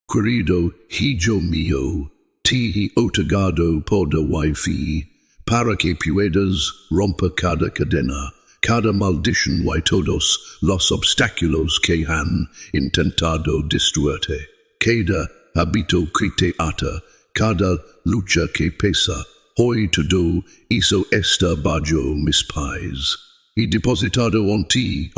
Querido hijo mío, te otorgado poder wifi, para que puedas romper cada cadena, cada maldición y todos los obstáculos que han intentado destruirte. Cada hábito que te ata, cada lucha que pesa, hoy todo hizo esta bajo mis pies, y depositado en ti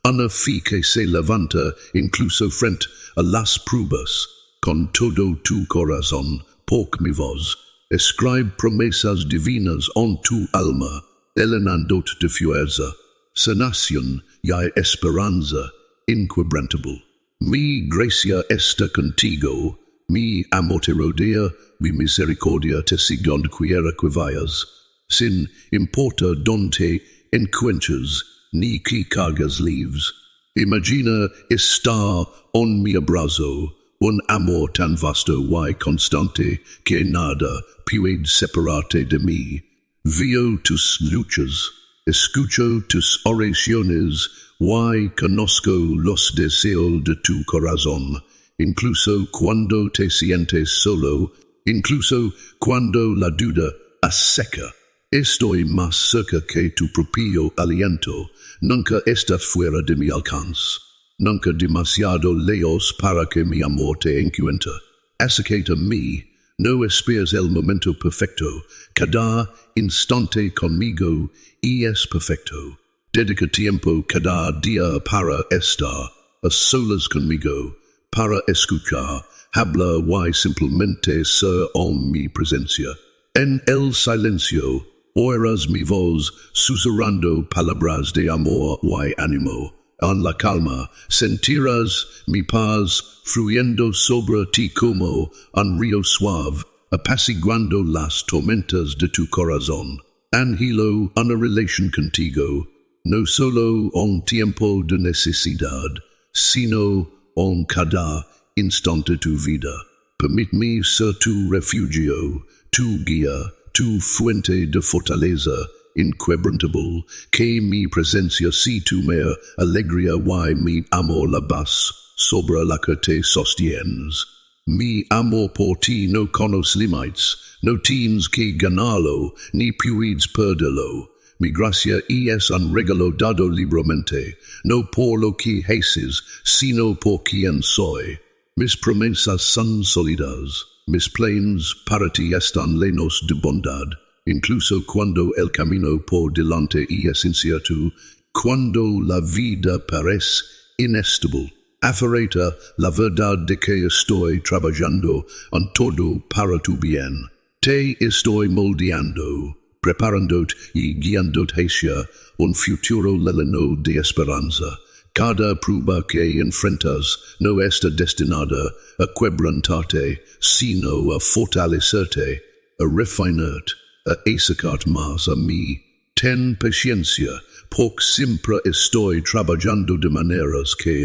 una fe que se levanta incluso frente a las pruebas, con todo tu corazón, por mi voz, escribe promesas divinas en tu alma, elenandot de fuerza, sanación y esperanza inquebrantable. Mi gracia está contigo, mi amor te rodea, mi misericordia te sigue donde quiera que vayas, sin importa donde encuentres ni qué cargas leaves. Imagina estar en mi abrazo, un amor tan vasto y constante que nada puede separarte de mí. Veo tus luchas, escucho tus oraciones y conozco los deseos de tu corazón, incluso cuando te sientes solo, incluso cuando la duda aseca. Estoy más cerca que tu propio aliento, nunca está fuera de mi alcance, nunca demasiado lejos para que mi amor te encuentre. Acércate a mí, no esperes el momento perfecto, cada instante conmigo y es perfecto. Dedica tiempo cada día para estar a solas conmigo, para escuchar, habla y simplemente ser en mi presencia. En el silencio, oirás mi voz susurrando palabras de amor y ánimo. En la calma sentirás mi paz fluyendo sobre ti como un río suave, apaciguando las tormentas de tu corazón. Angelo, una relación contigo, no solo en tiempo de necesidad, sino en cada instante de tu vida. Permíteme ser tu refugio, tu guía, tu fuente de fortaleza inquebrantable, que mi presencia si tu mea alegría y mi amor la base sobre la que te sostienes. Mi amor por ti no conoce límites, no tienes que ganarlo, ni puedes perderlo. Mi gracia es un regalo dado libremente, no por lo que haces, sino por quien soy. Mis promesas son sólidas. Mis planes para ti están llenos de bondad, incluso cuando el camino por delante es incierto, cuando la vida parece inestable. Aferrata la verdad de que estoy trabajando en todo para tu bien. Te estoy moldeando, preparándote y guiándote hacia un futuro lleno de esperanza. Cada prueba que enfrentas no está destinada a quebrantarte, sino a fortalecerte, a refinarte, a acercarte más a mí. Ten paciencia, porque siempre estoy trabajando de maneras que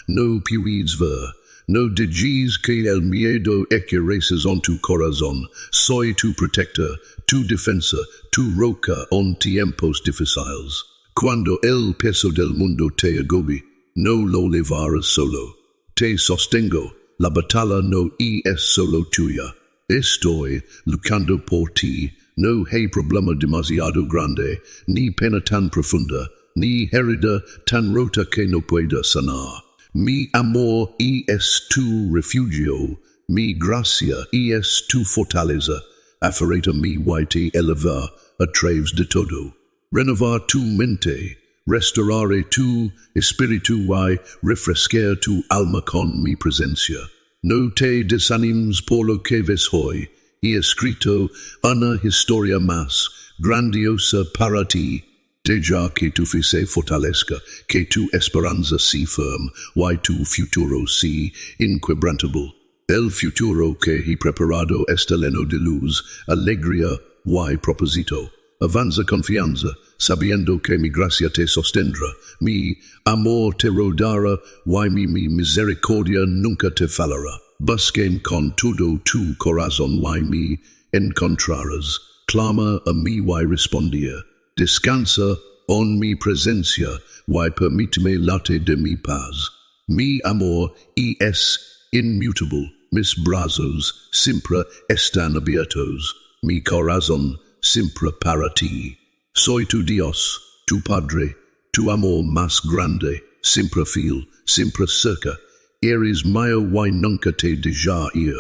no puedes ver. No digas que el miedo ejerces en tu corazón. Soy tu protector, tu defensa, tu roca en tiempos difíciles. Cuando el peso del mundo te agobie, no lo llevarás solo. Te sostengo, la batalla no es solo tuya. Estoy luchando por ti. No hay problema demasiado grande, ni pena tan profunda, ni herida tan rota que no pueda sanar. Mi amor es tu refugio, mi gracia es tu fortaleza. Aferrata mi y te elevar a través de todo. Renovar tu mente, restaurare tu espíritu y refrescar tu alma con mi presencia. No te desanimes por lo que ves hoy. He escrito una historia más grandiosa para ti. Deja que tu fe se fortalezca, que tu esperanza sea firme y tu futuro sea inquebrantable. El futuro que he preparado está lleno de luz, alegría y propósito. Avanza confianza, sabiendo que mi gracia te sostendrá, mi amor te rodará y mi misericordia nunca te fallará. Busquen con todo tu corazón y me encontrarás. Clama a mí y respondiré. Descansa en mi presencia y permíteme late de mi paz. Mi amor es immutable, mis brazos, siempre están abiertos, mi corazón siempre para ti. Soy tu Dios, tu Padre, tu amor más grande, siempre fiel, siempre cerca, eres mío y nunca te dejaré ir.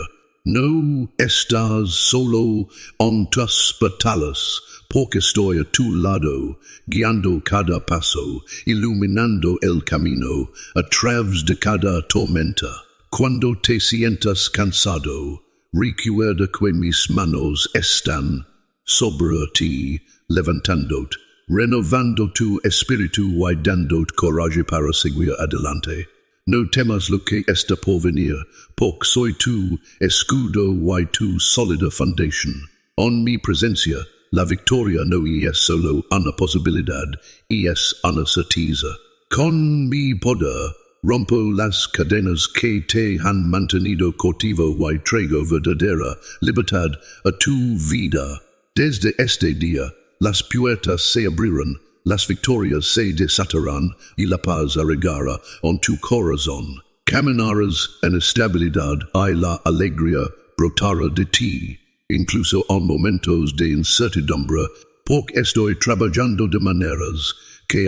No estás solo en tus batallas, porque estoy a tu lado, guiando cada paso, iluminando el camino, a través de cada tormenta. Cuando te sientas cansado, recuerda que mis manos están sobre ti, levantándote, renovando tu espíritu y dándote coraje para seguir adelante. No temas lo que está por venir, porque soy tu escudo y tu sólida fundación. En mi presencia, la victoria no es solo una posibilidad, es una certeza. Con mi poder, rompo las cadenas que te han mantenido cautivo y traigo verdadera libertad a tu vida. Desde este día, las puertas se abrirán, las victorias se desatarán y la paz arraigará en tu corazón. Caminarás en estabilidad y la alegría brotará de ti, incluso en momentos de incertidumbre, porque estoy trabajando de maneras que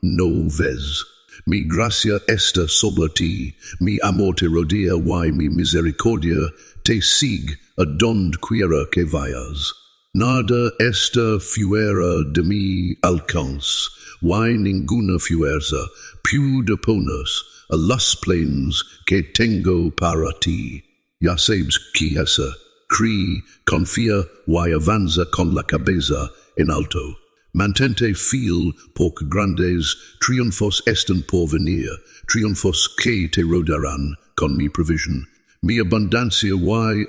no ves. Mi gracia está sobre ti, mi amor te rodea y mi misericordia te sigue a donde quiera que vayas. Nada está fuera de mi alcance, y ninguna fuerza puede ponerse a los planes que tengo para ti. Ya sabes que esa, cree, confía y avanza con la cabeza en alto. Mantente fiel porque grandes triunfos están por venir, triunfos que te rodarán con mi provisión. Mi abundancia y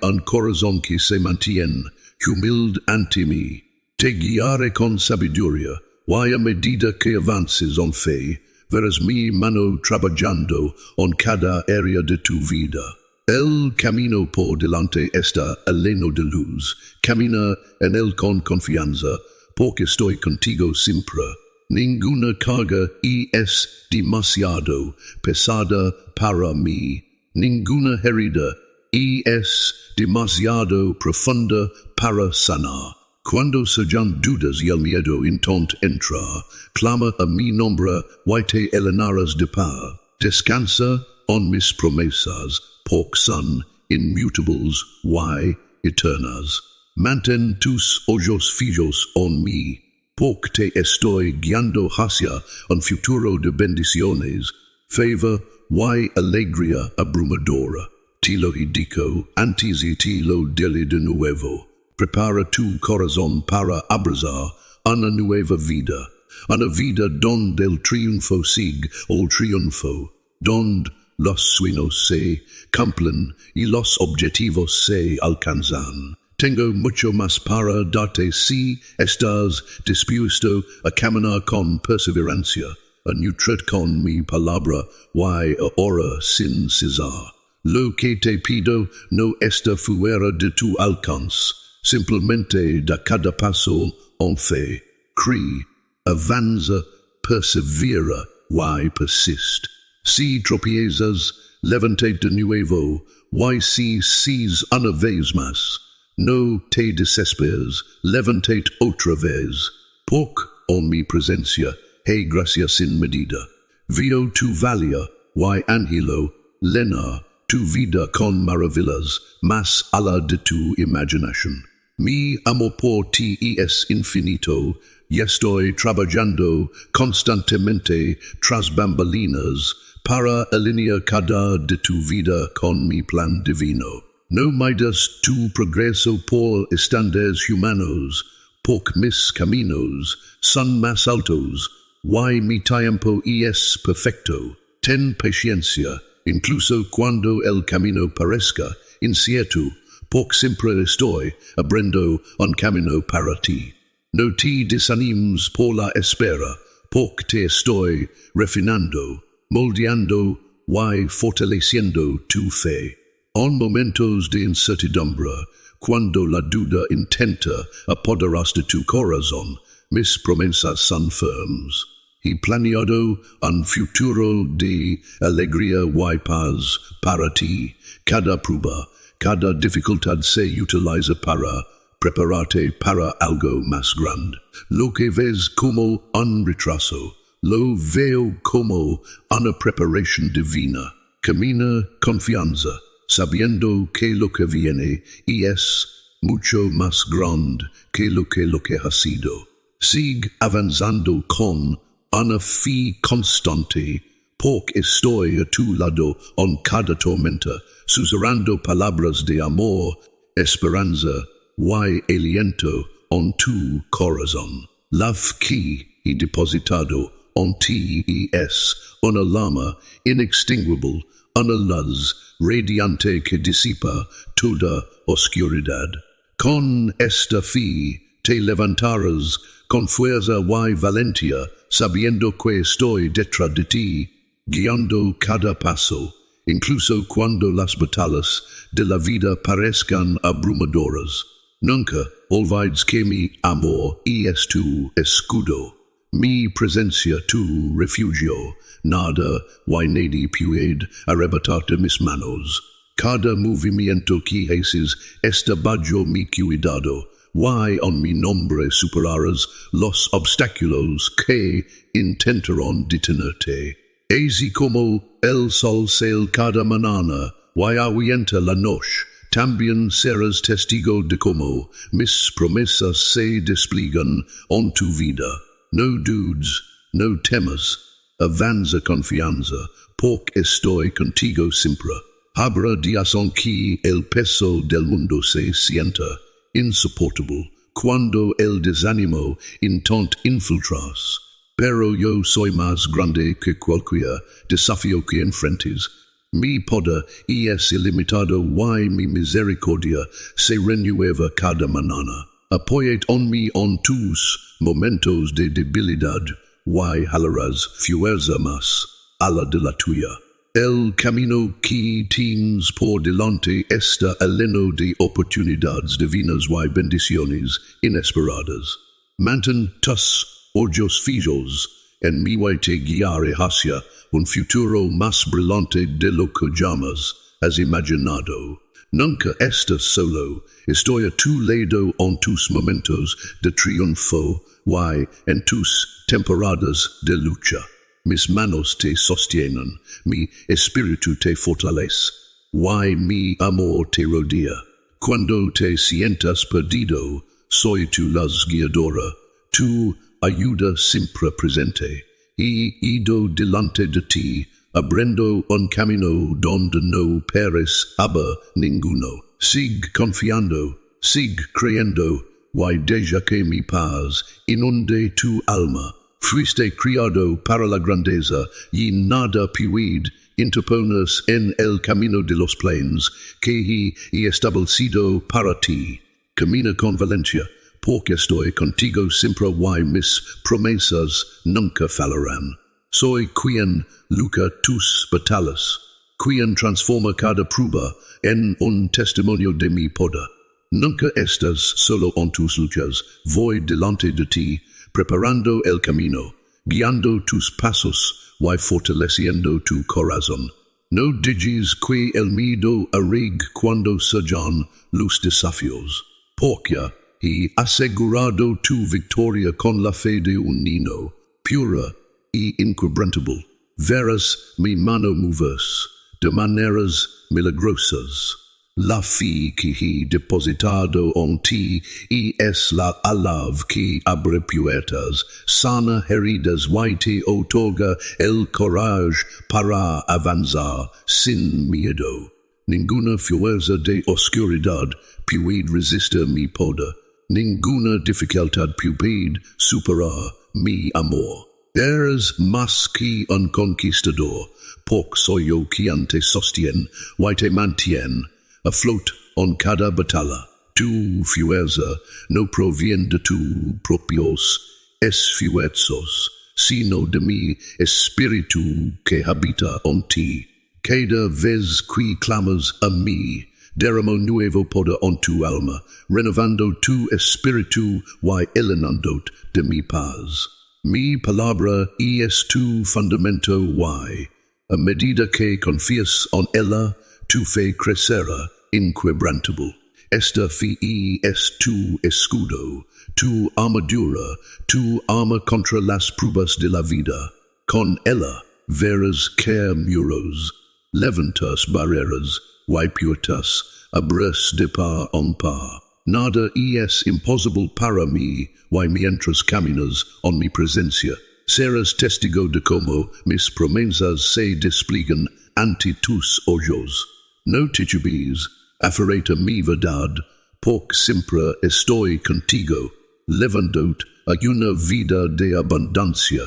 un corazón que se mantiene humilde ante mí. Te guiaré con sabiduría, y a medida que avances en fe, verás mi mano trabajando en cada área de tu vida. El camino por delante está lleno de luz. Camina en él con confianza, porque estoy contigo siempre. Ninguna carga es demasiado pesada para mí. Ninguna herida es demasiado profunda para sanar. Cuando surjan dudas y el miedo intenta entrar, clama a mi nombre y te llenarás de paz. Descansa en mis promesas, porque son inmutables y eternas. Mantén tus ojos fijos en mí, porque te estoy guiando hacia un futuro de bendiciones, favor y alegría abrumadora. Te lo indico antes y te lo diré de nuevo. Prepara tu corazón para abrazar una nueva vida. Una vida donde el triunfo sigue el triunfo. Donde los sueños se cumplen y los objetivos se alcanzan. Tengo mucho más para darte si estás dispuesto a caminar con perseverancia, a nutrir con mi palabra y a orar sin cesar. Lo que te pido no está fuera de tu alcance, simplemente da cada paso en fe. Cree, avanza, persevera y persiste. Si tropiezas, levante de nuevo, y si sigues una vez más, no te desesperes, levántate otra vez, porque en mi presencia hay gracia sin medida. Veo tu valía y ángelo llena tu vida con maravillas más allá de tu imaginación. Mi amor por ti es infinito y estoy trabajando constantemente tras bambalinas para alinear cada de tu vida con mi plan divino. No midas tu progreso por estándares humanos, porque mis caminos son más altos y mi tiempo es perfecto. Ten paciencia, incluso cuando el camino parezca incierto, porque siempre estoy abriendo un camino para ti. No te desanimes por la espera, porque te estoy refinando, moldeando y fortaleciendo tu fe. En momentos de incertidumbre, cuando la duda intenta apoderarse de tu corazón, mis promesas son firmes. y planeado un futuro de alegría y paz para ti. Cada prueba, cada dificultad se utiliza para prepararte para algo más grande. Lo que ves como un retraso, lo veo como una preparación divina. Camina confianza, sabiendo que lo que viene y es mucho más grande que lo que ha sido. Sigue avanzando con una fe constante, porque estoy a tu lado en cada tormenta, susurrando palabras de amor, esperanza y aliento en tu corazón. La fe he depositado en ti y es una llama inextinguible, una luz radiante que disipa toda oscuridad. Con esta fe te levantarás con fuerza y valentía, sabiendo que estoy detrás de ti, guiando cada paso, incluso cuando las batallas de la vida parezcan abrumadoras. Nunca olvides que mi amor es tu escudo, mi presencia tu refugio. Nada y nadie puede arrebatar de mis manos. Cada movimiento que haces está bajo mi cuidado, y en mi nombre superarás los obstáculos que intentarán detenerte. Así como el sol sale cada mañana y ahuyentar la noche, también serás testigo de cómo mis promesas se despliegan en tu vida. No dudes, no temas, avanza confianza, porque estoy contigo siempre. Habrá días en que el peso del mundo se sienta insoportable, cuando el desánimo intenta infiltras. Pero yo soy más grande que cualquier desafío que enfrentes. Mi poder es ilimitado y mi misericordia se renueva cada mañana. Apóyate en mí en tus momentos de debilidad y hallarás fuerza más a la de la tuya. El camino que tienes por delante está lleno de oportunidades divinas y bendiciones inesperadas. Mantén tus ojos fijos en mí y te guiaré hacia un futuro más brillante de lo que jamás has imaginado. Nunca estás solo, estoy a tu lado en tus momentos de triunfo y en tus temporadas de lucha. Mis manos te sostienen, mi espíritu te fortalece, y mi amor te rodea. Cuando te sientas perdido, soy tu luz guiadora, tu ayuda siempre presente. He ido delante de ti, abriendo un camino donde no peres ninguno. Sigue confiando, sigue creyendo, y deja que mi paz inunde tu alma. Fuiste criado para la grandeza, y nada puede interponerse en el camino de los planes que he establecido para ti. Camina con valencia, porque estoy contigo siempre y mis promesas nunca fallarán. Soy quien lucha tus batallas, quien transforma cada prueba en un testimonio de mi poder. Nunca estás solo en tus luchas, voy delante de ti, preparando el camino, guiando tus pasos y fortaleciendo tu corazón. No digas que el miedo arrega cuando surjan los desafíos, porque he asegurado tu victoria con la fe de un niño, pura y inquebrantable. Verás mi mano moverse de maneras milagrosas. La fe que he depositado en ti es la alava que abre puertas, sana heridas y te otorga el coraje para avanzar sin miedo. Ninguna fuerza de oscuridad puede resistir mi poder. Ninguna dificultad puede superar mi amor. Eres más que un conquistador, porque soy yo quien te sostiene y te mantiene a flote en cada batalla. Tu fuerza no proviene de tus propios esfuerzos, sino de mi espíritu que habita en ti. Cada vez que clamas a mí, derramo nuevo poder en tu alma, renovando tu espíritu y llenándote de mi paz. Mi palabra es tu fundamento y, a medida que confías en ella, tu fe crecerá inquebrantable. Esta fe es tu escudo, tu armadura, tu arma contra las pruebas de la vida. Con ella verás caer muros, levantas barreras, y puertas, abres de par en par. Nada es imposible para mí, y mientras caminas en mi presencia, serás testigo de cómo mis promesas se despliegan ante tus ojos. No titubees, aferrate mi verdad, porque siempre estoy contigo, levándote a una vida de abundancia,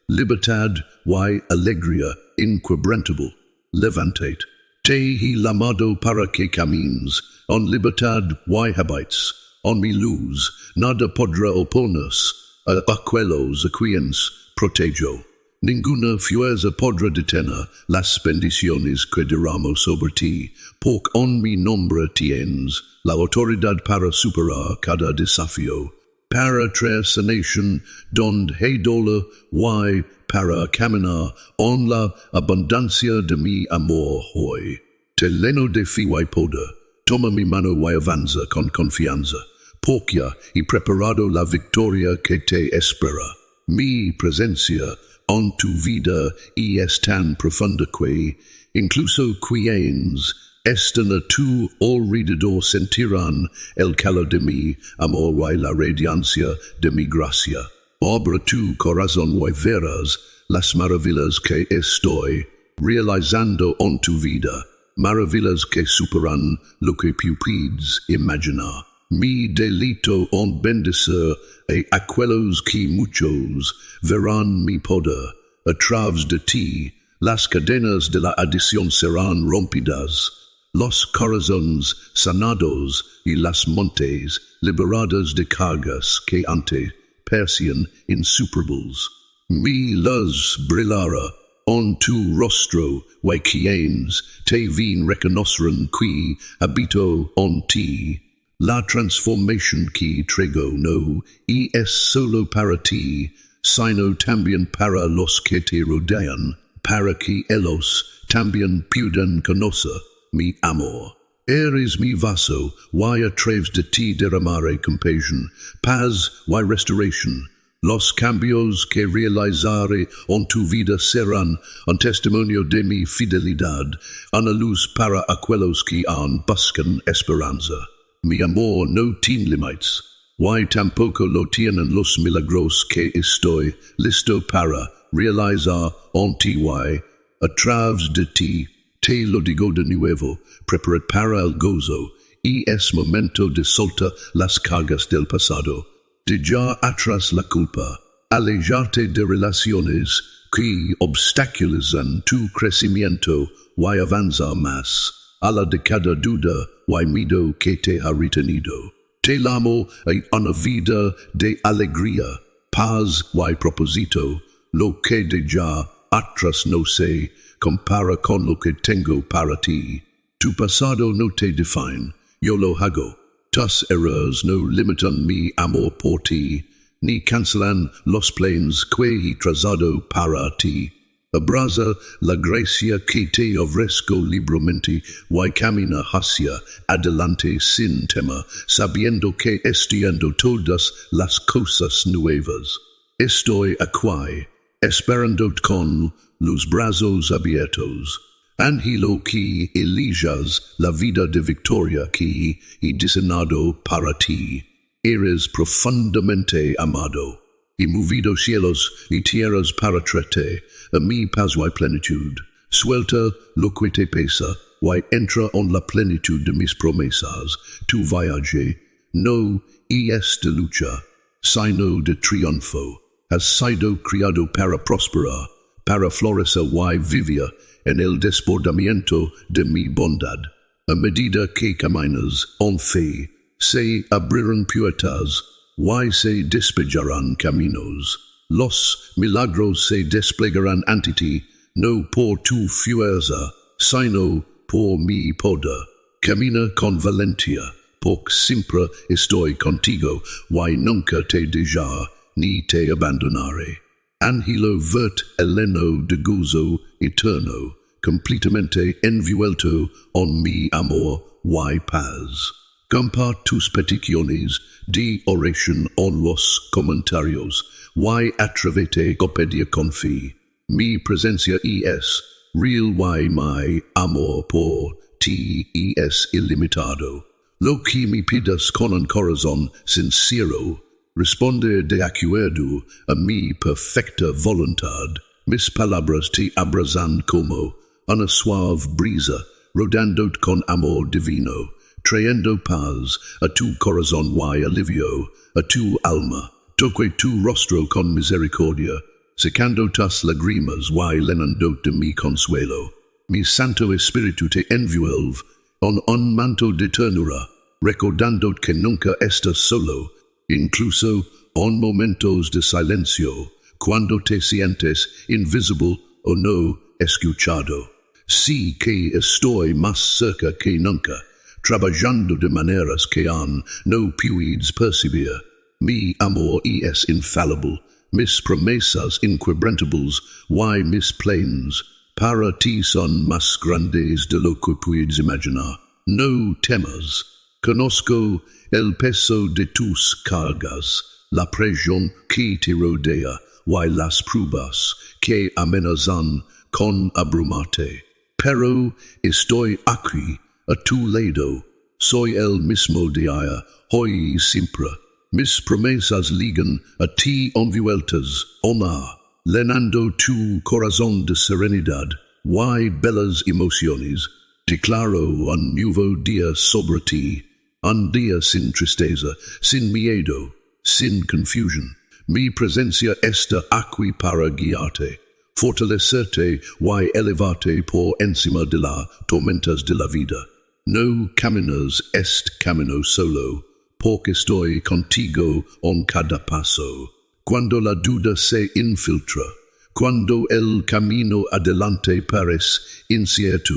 libertad y alegría inquebrantable. Levántate, te he llamado para que camines, en libertad y habites, en mi luz, nada podrá oponerse a aquellos a quienes protejo. Ninguna fuerza podrá detener las bendiciones que derramo sobre ti, porque en mi nombre tienes la autoridad para superar cada desafío, para traer sanación donde hay dolor y para caminar en la abundancia de mi amor hoy. Te lleno de fe y poder, toma mi mano y avanza con confianza, porque ya he preparado la victoria que te espera. Mi presencia en tu vida es tan profunda que, incluso quienes están a tu alrededor sentirán el calor de mi amor y la radiancia de mi gracia. Abra tu corazón y verás las maravillas que estoy realizando en tu vida, maravillas que superan lo que puedes imaginar. Mi delito en bendecir a aquellos que muchos verán mi poder. A través de ti, las cadenas de la adicción serán rompidas, los corazones sanados y las mentes liberadas de cargas que antes parecían insuperables. Mi luz brillará en tu rostro y quienes te ven reconocerán que habito en ti. La transformación que traigo no es solo para ti, sino también para los que te rodean, para que ellos también puedan conocer mi amor. Eres mi vaso, y a través de ti derramaré compasión, paz y restauración. Los cambios que realizaré en tu vida serán un testimonio de mi fidelidad, una luz para aquellos que aún buscan esperanza. Mi amor no tiene límites, y tampoco lo tienen los milagros que estoy listo para realizar en ti y a través de ti. Te lo digo de nuevo, preparad para el gozo, y es momento de soltar las cargas del pasado. Dejar atrás la culpa, alejarte de relaciones que obstaculizan tu crecimiento y avanzar más. A la de cada duda y miedo que te ha retenido. Te llamo a una vida de alegría, paz y propósito. Lo que deja atrás no se compara con lo que tengo para ti. Tu pasado no te define, yo lo hago. Tus errores no limitan mi amor por ti, ni cancelan los planes que he trazado para ti. Abraza la gracia que te ofrezco libremente y camina hacia adelante sin temor, sabiendo que estoy todas las cosas nuevas. Estoy aquí, esperándote con los brazos abiertos. Ángelo que elijas la vida de victoria que he diseñado para ti. Eres profundamente amado. He movido cielos y tierras para traerte a mi paz y plenitud. Suelta lo que te pesa y entra en la plenitud de mis promesas. Tu viaje no es de lucha, sino de triunfo. Has sido criado para prosperar, para florecer y vivir en el desbordamiento de mi bondad. A medida que caminas en fe, se abrirán puertas y se despejarán caminos. Los milagros se desplegarán ante ti, no por tu fuerza, sino por mi poder. Camina con valentía, porque siempre estoy contigo y nunca te dejaré ni te abandonaré. Angelo vert eleno de gozo eterno, completamente envuelto on mi amor, y paz. Compar tus peticiones de oración en los comentarios, y atravete copedia confi. Mi presencia es real y mi amor por ti es ilimitado. Lo que me pidas con un corazón sincero, responde de acuerdo a mi perfecta voluntad. Mis palabras te abrazan como una suave brisa, rodando con amor divino, trayendo paz a tu corazón y alivio a tu alma. Toque tu rostro con misericordia, secando tus lágrimas y llenando de mi consuelo. Mi Santo Espíritu te envuelve en un manto de ternura, recordando que nunca estás solo, incluso en momentos de silencio, cuando te sientes invisible o no escuchado. Sí que estoy más cerca que nunca, trabajando de maneras que no puedes percibir. Mi amor es infalible, mis promesas inquebrantables y mis planes para ti son más grandes de lo que puedes imaginar. No temas, conozco el peso de tus cargas, la presión que te rodea y las pruebas que amenazan con abrumarte. Pero estoy aquí, a tu lado, soy el mismo día, hoy y siempre. Mis promesas ligan a ti envueltas, honor, llenando tu corazón de serenidad y bellas emociones. Declaro un nuevo día sobre ti, un día sin tristeza, sin miedo, sin confusión. Mi presencia está aquí para guiarte, fortalecerte y elevarte por encima de las tormentas de la vida. No caminas este camino solo, porque estoy contigo en cada paso. Cuando la duda se infiltra, cuando el camino adelante parece incierto,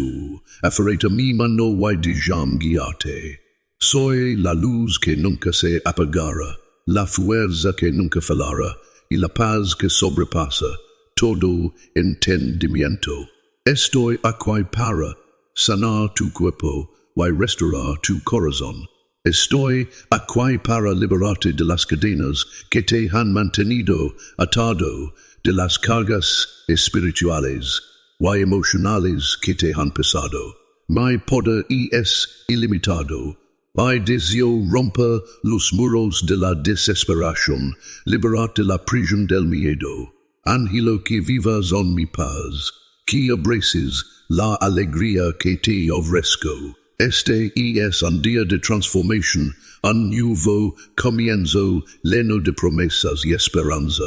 aferrate mi mano y déjame guiarte. Soy la luz que nunca se apagará, la fuerza que nunca fallará, y la paz que sobrepasa todo entendimiento. Estoy aquí para sanar tu cuerpo y restaurar tu corazón. Estoy aquí para liberarte de las cadenas que te han mantenido atado, de las cargas espirituales y emocionales que te han pesado. Mi poder es ilimitado. I deseo romper los muros de la desesperación, liberarte de la prisión del miedo. Ángelo que vivas en mi paz, que abraces la alegría que te ofrezco. Este es un día de transformación, un nuevo comienzo lleno de promesas y esperanza.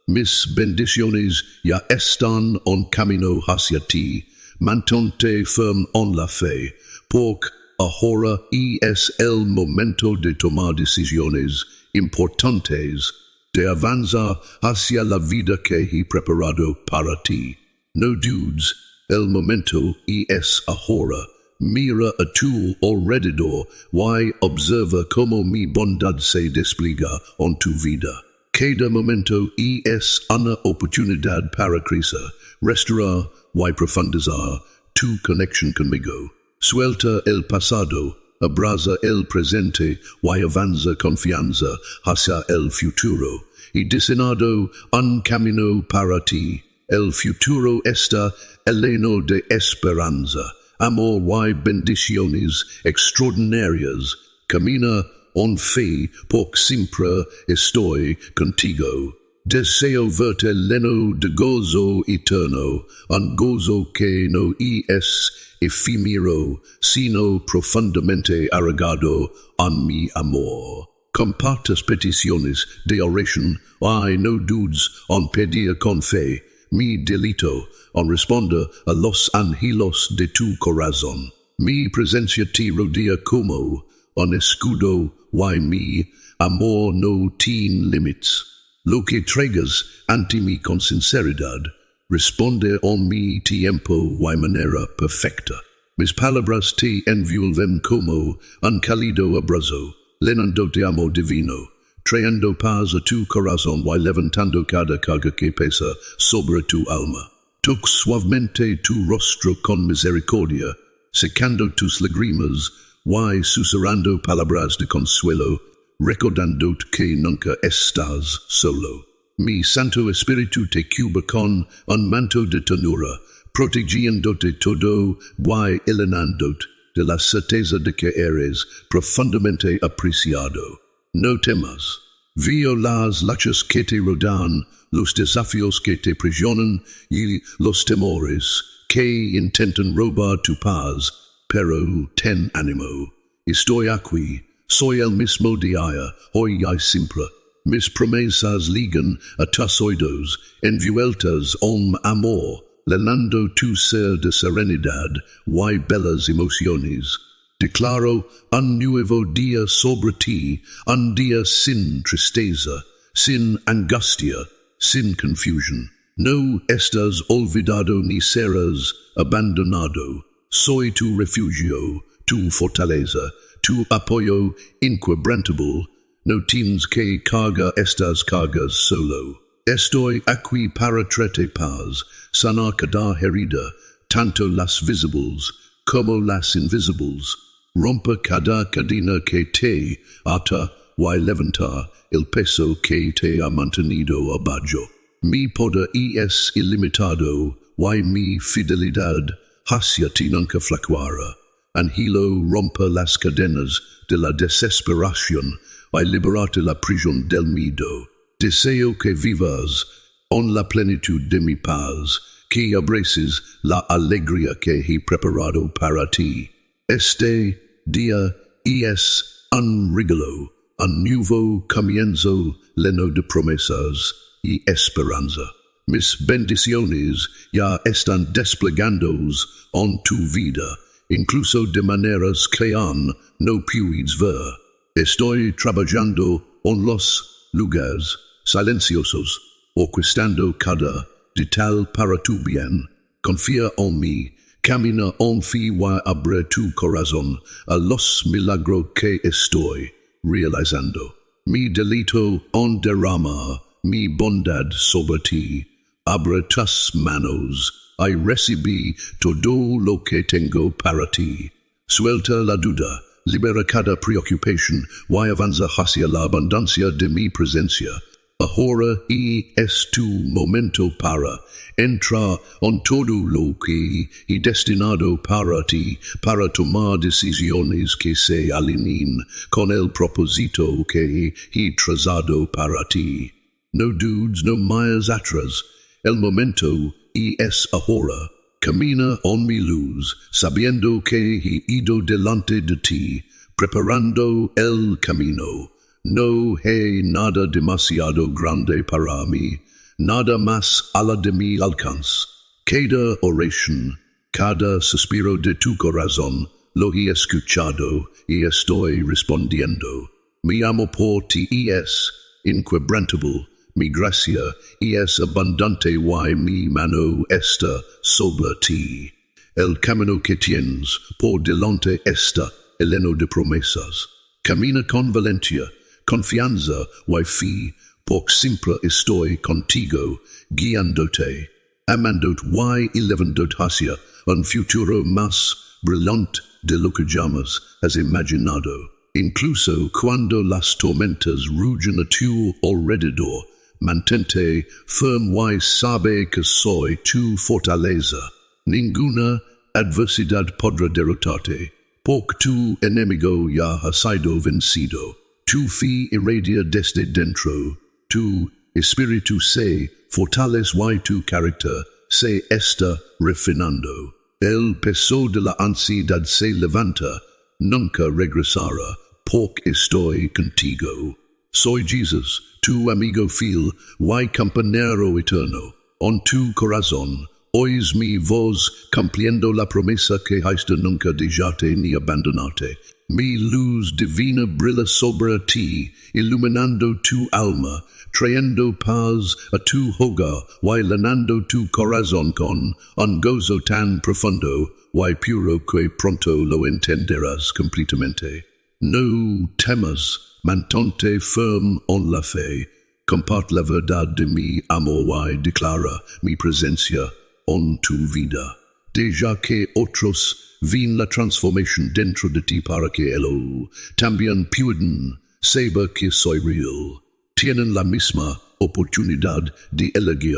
Mis bendiciones ya están en camino hacia ti. Mantente firme en la fe, porque ahora es el momento de tomar decisiones importantes, de avanzar hacia la vida que he preparado para ti. No dudes, el momento es ahora. Mira a tu alrededor y observa cómo mi bondad se despliega en tu vida. Cada momento es una oportunidad para crecer, restaurar y profundizar tu conexión conmigo. Suelta el pasado, abraza el presente y avanza confianza hacia el futuro. Y diseñado un camino para ti. El futuro está lleno de esperanza, amor y bendiciones extraordinarias. Camina en fe, porque siempre estoy contigo. Deseo verte lleno de gozo eterno, un gozo que no es efímero, sino profundamente arraigado en mi amor. Compartas peticiones de oración, y no dudes en pedir con fe. Mi delito en responder a los ángeles de tu corazón. Mi presencia te rodea como un escudo y mi amor no tiene límites. Lo que traigas ante mí con sinceridad, responde en mi tiempo y manera perfecta. Mis palabras te envuelven como un cálido abrazo, llenando de amor divino, trayendo paz a tu corazón y levantando cada carga que pesa sobre tu alma. Toc suavemente tu rostro con misericordia, secando tus lágrimas y susurrando palabras de consuelo, recordándote que nunca estás solo. Mi Santo Espíritu te cubre con un manto de ternura, protegiéndote todo y iluminándote de la certeza de que eres profundamente apreciado. No temas. Veo las luchas que te rodean, los desafíos que te aprisionan y los temores que intentan robar tu paz, pero ten ánimo. Estoy aquí, soy el mismo día, hoy y siempre. Mis promesas ligan a tus oídos, envueltas en amor, llenando tu ser de serenidad y bellas emociones. Declaro un nuevo día sobre ti, un día sin tristeza, sin angustia, sin confusión. No estás olvidado ni serás abandonado. Soy tu refugio, tu fortaleza, tu apoyo inquebrantable. No tienes que cargar estas cargas solo. Estoy aquí para traerte paz, sanar cada herida, tanto las visibles como las invisibles. Romper cada cadena que te ata y levantar el peso que te ha mantenido abajo. Mi poder es ilimitado y mi fidelidad hacia ti nunca flaqueará. Angelo rompe las cadenas de la desesperación y liberarte la prisión del miedo. Deseo que vivas en la plenitud de mi paz, que abraces la alegría que he preparado para ti. Este día es un regalo, un nuevo comienzo lleno de promesas y esperanza. Mis bendiciones ya están desplegándose en tu vida, incluso de maneras que aún no puedes ver. Estoy trabajando en los lugares silenciosos, orquestando cada detalle para tu bien. Confía en mí, camina en fe y abre tu corazón a los milagros que estoy realizando. Mi delito en derramar mi bondad sobre ti. Abre tus manos y recibí todo lo que tengo para ti. Suelta la duda, libera cada preocupación y avanza hacia la abundancia de mi presencia. Ahora es tu momento para entrar en todo lo que he destinado para ti, para tomar decisiones que se alineen con el propósito que he trazado para ti. No dudes, no más atrás. El momento es ahora. Camina en mi luz, sabiendo que he ido delante de ti, preparando el camino. No hay nada demasiado grande para mí, nada más ala de mi alcance. Cada oración, cada suspiro de tu corazón, lo he escuchado y estoy respondiendo. Mi amor por ti es inquebrantable. Mi gracia es abundante y mi mano está sobre ti. El camino que tienes por delante está lleno de promesas. Camina con valentía, confianza y fe, porque siempre estoy contigo, guiándote, amándote y elevándote hacia un futuro más brillante de lo que jamás has imaginado. Incluso cuando las tormentas rugen a tu alrededor, mantente firme y sabe que soy tu fortaleza. Ninguna adversidad podrá derrotarte, porque tu enemigo ya ha sido vencido. Tu fe irradia desde dentro, tu espíritu se fortalece y tu carácter se está refinando. El peso de la ansiedad se levanta, nunca regresará, porque estoy contigo. Soy Jesús, tu amigo fiel y compañero eterno. En tu corazón, oís mi voz cumpliendo la promesa que has de nunca dejarte ni abandonarte. Mi luz divina brilla sobre ti, iluminando tu alma, trayendo paz a tu hogar y llenando tu corazón con un gozo tan profundo y puro que pronto lo entenderás completamente. No temas, mantente firm en la fe, compart la verdad de mi amor y declara mi presencia en tu vida. Deja que otros ven la transformación dentro de ti para que ello también puedan saber que soy real. Tienen la misma oportunidad de elegir,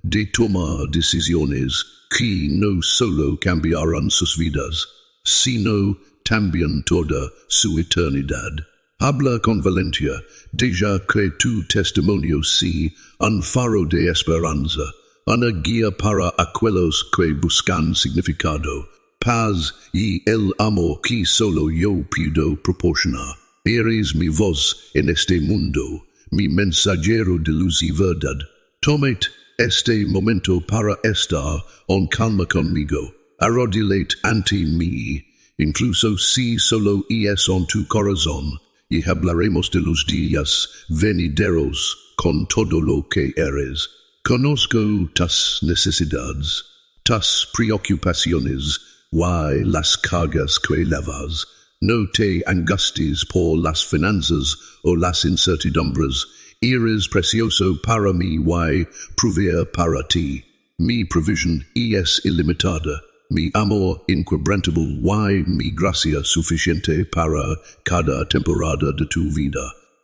de tomar decisiones que no solo cambiarán sus vidas, sino también toda su eternidad. Habla con Valentia, deja que tu testimonio sea un faro de esperanza, una guía para aquellos que buscan significado, paz y el amor que solo yo puedo proporcionar. Eres mi voz en este mundo, mi mensajero de luz y verdad. Tomad este momento para estar en calma conmigo. Arrodíllate ante mí, incluso si solo es en tu corazón, y hablaremos de los días venideros con todo lo que eres. Conozco tus necesidades, tus preocupaciones, y las cargas que llevas. No te angusties por las finanzas o las incertidumbres. Eres precioso para mí y proveer para ti. Mi provision es ilimitada. Mi amor inquebrantable y mi gracia suficiente para cada temporada de tu vida.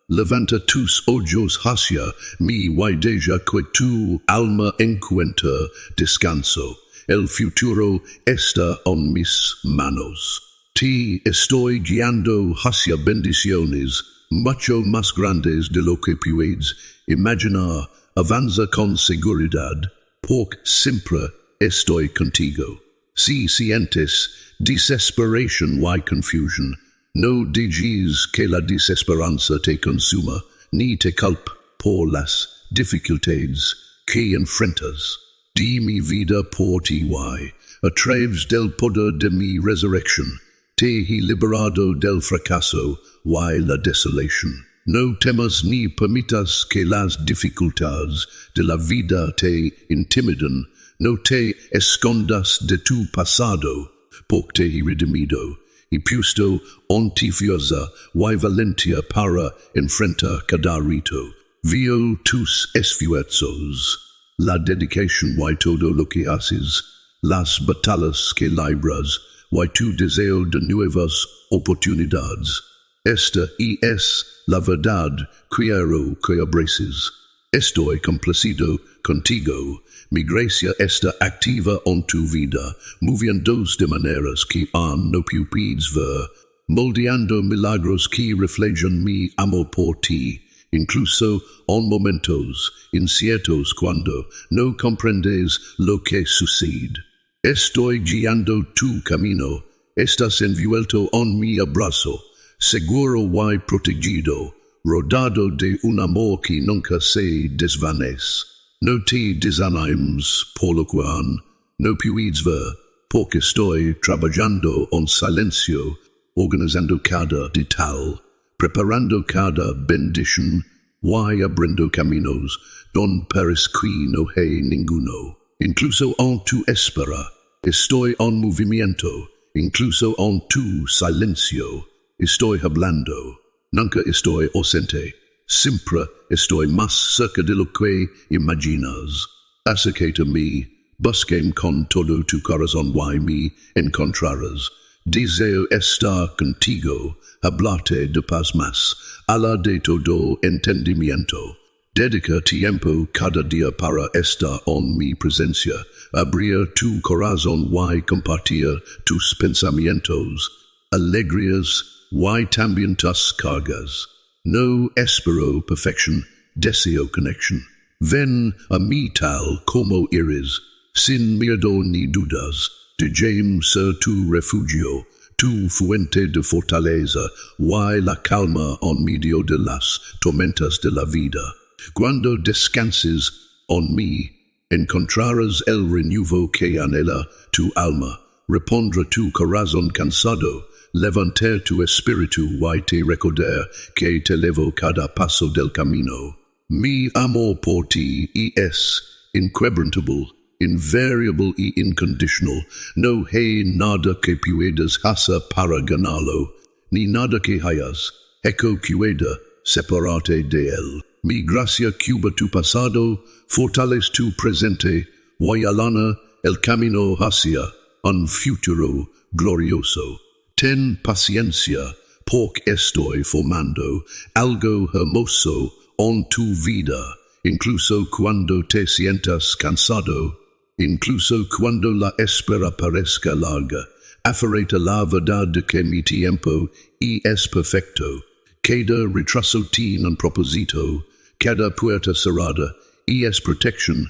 Levanta tus ojos hacia mí y deja que tu alma encuentre descanso. El futuro está en mis manos. Te estoy guiando hacia bendiciones mucho más grandes de lo que puedes imaginar. Avanza con seguridad, porque siempre estoy contigo. Si sientes desesperación y confusión, no dejes que la desesperanza te consuma, ni te culpe por las dificultades que enfrentas. Di mi vida por ti y, a través del poder de mi resurrección, te he liberado del fracaso y la desolación. No temas ni permitas que las dificultades de la vida te intimiden. No te escondas de tu pasado, porque te he redimido, y puesto en ti fuerza y valentía para enfrentar cada reto. Veo tus esfuerzos, la dedicación y todo lo que haces, las batallas que libras y tu deseo de nuevas oportunidades. Esta es la verdad, quiero que abraces. Estoy complacido contigo. Mi gracia está activa en tu vida, moviéndose de maneras que aún no puedes ver, moldeando milagros que reflejan mi amor por ti, incluso en momentos inciertos cuando no comprendes lo que sucede. Estoy guiando tu camino, estás envuelto en mi abrazo, seguro y protegido, rodado de un amor que nunca se desvanece. No te desanimes por lo cual no puedes ver, porque estoy trabajando en silencio, organizando cada detalle, preparando cada bendición y abriendo caminos donde parece que no hay ninguno. Incluso en tu espera, estoy en movimiento, incluso en tu silencio, estoy hablando. Nunca estoy ausente. Siempre estoy más cerca de lo que imaginas. Acércate a mí, busquen con todo tu corazón y me encontrarás. Deseo estar contigo, hablarte de paz más, allá de todo entendimiento. Dedica tiempo cada día para estar en mi presencia, abrir tu corazón y compartir tus pensamientos, alegrías y también tus cargas. No espero perfección, deseo conexión. Ven a mí tal como eres, sin miedo ni dudas. Déjame ser tu refugio, tu fuente de fortaleza y la calma en medio de las tormentas de la vida. Cuando descanses en mí, encontrarás el renuevo que anhela tu alma, repondrá tu corazón cansado, levantar tu espíritu y te recordar que te levo cada paso del camino. Mi amor por ti es inquebrantable, invariable y incondicional. No hay nada que puedas hacer para ganarlo, ni nada que hayas eco queda, separate de él. Mi gracia cuba tu pasado, fortales tu presente, guayalana el camino hacia un futuro glorioso. Ten paciencia, porque estoy formando algo hermoso en tu vida, incluso cuando te sientas cansado, incluso cuando la espera parezca larga. Aferrate la verdad de que mi tiempo es perfecto. Queda retraso tin un propósito, cada puerta cerrada, es protección,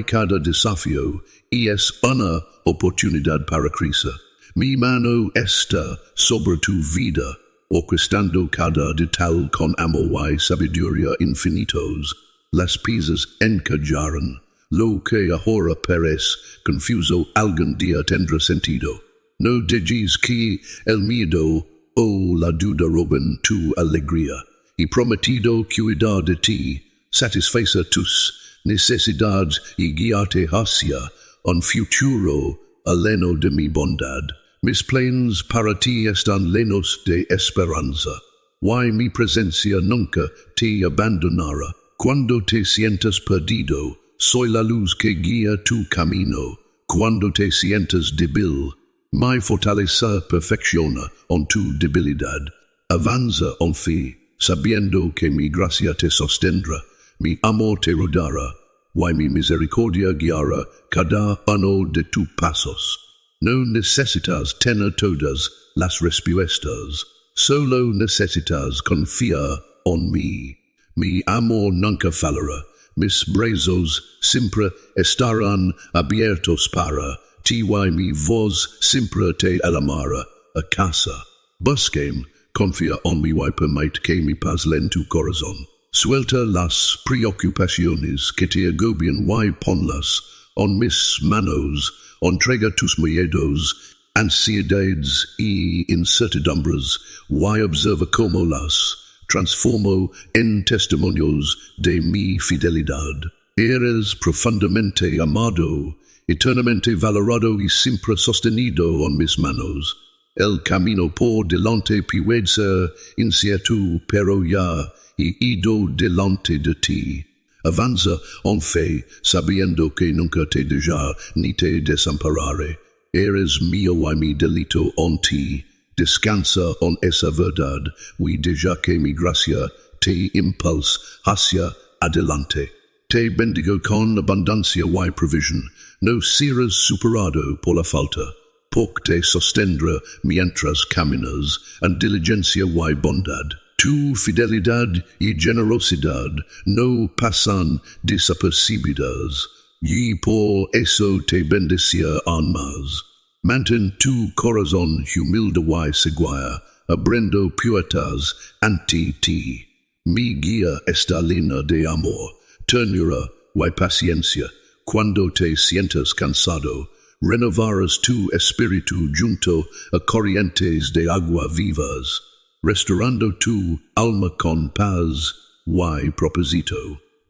cada desafío, es una oportunidad para crecer. Mi mano está sobre tu vida, orquestando cada detalle con amor y sabiduría infinitos. Las piezas encajaron, lo que ahora parece confuso algún día tendrá sentido. No digas que el miedo o la duda roben tu alegría, y prometido cuidar de ti, satisfacer tus necesidades y guiarte hacia un futuro lleno de mi bondad. Mis planes para ti están llenos de esperanza. Mi presencia nunca te abandonará. Cuando te sientas perdido, soy la luz que guía tu camino. Cuando te sientas débil, mi fortaleza perfecciona en tu debilidad. Avanza en fe, sabiendo que mi gracia te sostendrá, mi amor te rodará, mi misericordia guiará cada uno de tus pasos. No necesitas tener todas las respuestas, solo necesitas confiar en mí. Mi amor nunca fallará, mis brazos siempre estarán abiertos para ti, mi voz siempre te alamará a casa. Busquen, confía en mi permite que mi paz en tu corazón. Suelta las preocupaciones que te agobian ponlas en mis manos. Entrega tus miedos, ansiedades y incertidumbres, observa cómo las transformo en testimonios de mi fidelidad. Eres profundamente amado, eternamente valorado y siempre sostenido en mis manos. El camino por delante puede ser incierto, pero ya he ido delante de ti. Avanza en fe, sabiendo que nunca te dejaré ni te desampararé. Eres mío y mi delito en ti. Descansa en esa verdad, y deja que mi gracia te impulse hacia adelante. Te bendigo con abundancia y provisión. No serás superado por la falta, porque te sostendrá mientras caminas en diligencia y bondad. Tu fidelidad y generosidad no pasan desapercibidas, y por eso te bendeciré aún más. Mantén tu corazón humilde y seguro, abriendo puertas ante ti. Mi guía está llena de amor, ternura y paciencia. Cuando te sientas cansado, renovarás tu espíritu junto a corrientes de agua vivas, restaurando tu alma con paz y propósito.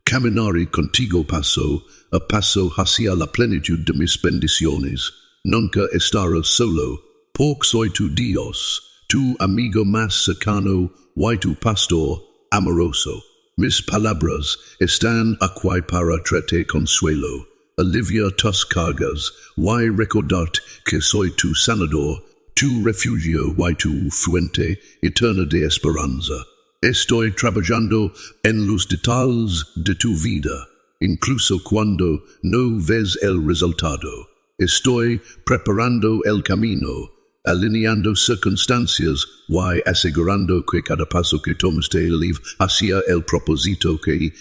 Caminaré contigo paso a paso hacia la plenitud de mis bendiciones. Nunca estarás solo, porque soy tu Dios, tu amigo más cercano y tu pastor amoroso. Mis palabras están aquí para traerte consuelo, alivia tus cargas y recordarte que soy tu sanador, tu refugio y tu fuente eterna de esperanza. Estoy trabajando en los detalles de tu vida, incluso cuando no ves el resultado. Estoy preparando el camino, alineando circunstancias y asegurando que cada paso que tomes te eleva hacia el propósito que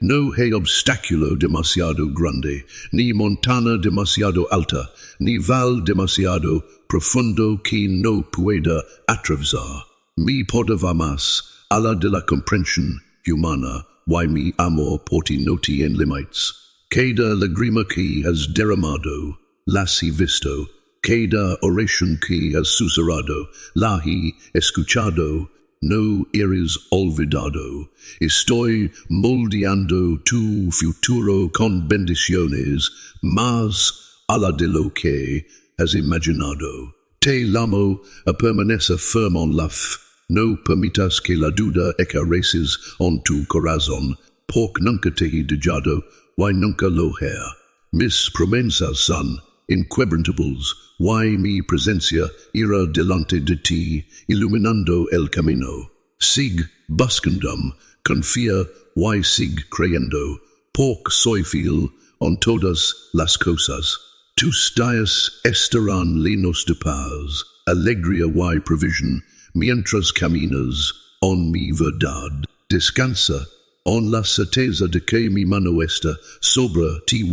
no hay obstáculo demasiado grande, ni montaña demasiado alta, ni val demasiado profundo que no pueda atravesar. Mi poder va más allá de la comprensión humana y mi amor por ti no tiene límites. Cada lágrima que has derramado, las he visto. Cada oración que has susurrado, la he escuchado. No eres olvidado. Estoy moldeando tu futuro con bendiciones, más allá de lo que has imaginado. Te llamo a permanecer firme en la fe, No permitas que la duda ecareces on tu corazón, porque nunca te he dejado, why nunca lo he. Mis promesas son inquebrantables, why mi presencia irá delante de ti, iluminando el camino. Sig buscandum, confía, why sig creyendo, porque soy fiel en todas las cosas. Tus días estarán llenos de paz, alegría y provision, mientras caminas en mi verdad. Descansa en la certeza de que mi mano está sobre ti,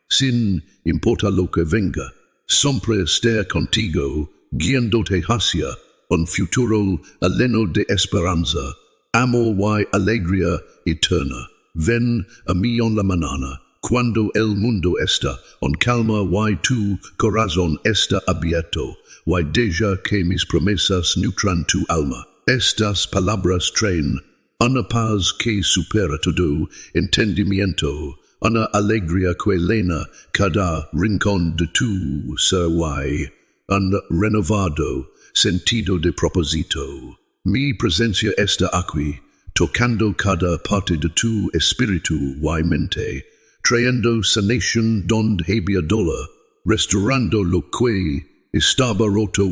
sin importa lo que venga. Siempre estar contigo, guiándote hacia un futuro lleno de esperanza, amor y alegría eterna. Ven a mí en la mañana, cuando el mundo está en calma y tu corazón está abierto, y deja que mis promesas nutran tu alma. Estas palabras traen una paz que supera todo entendimiento, una alegría que llena cada rincón de tu ser y un renovado sentido de propósito. Mi presencia está aquí, tocando cada parte de tu espíritu y mente, trayendo sanación donde había dolor, restaurando lo que estaba roto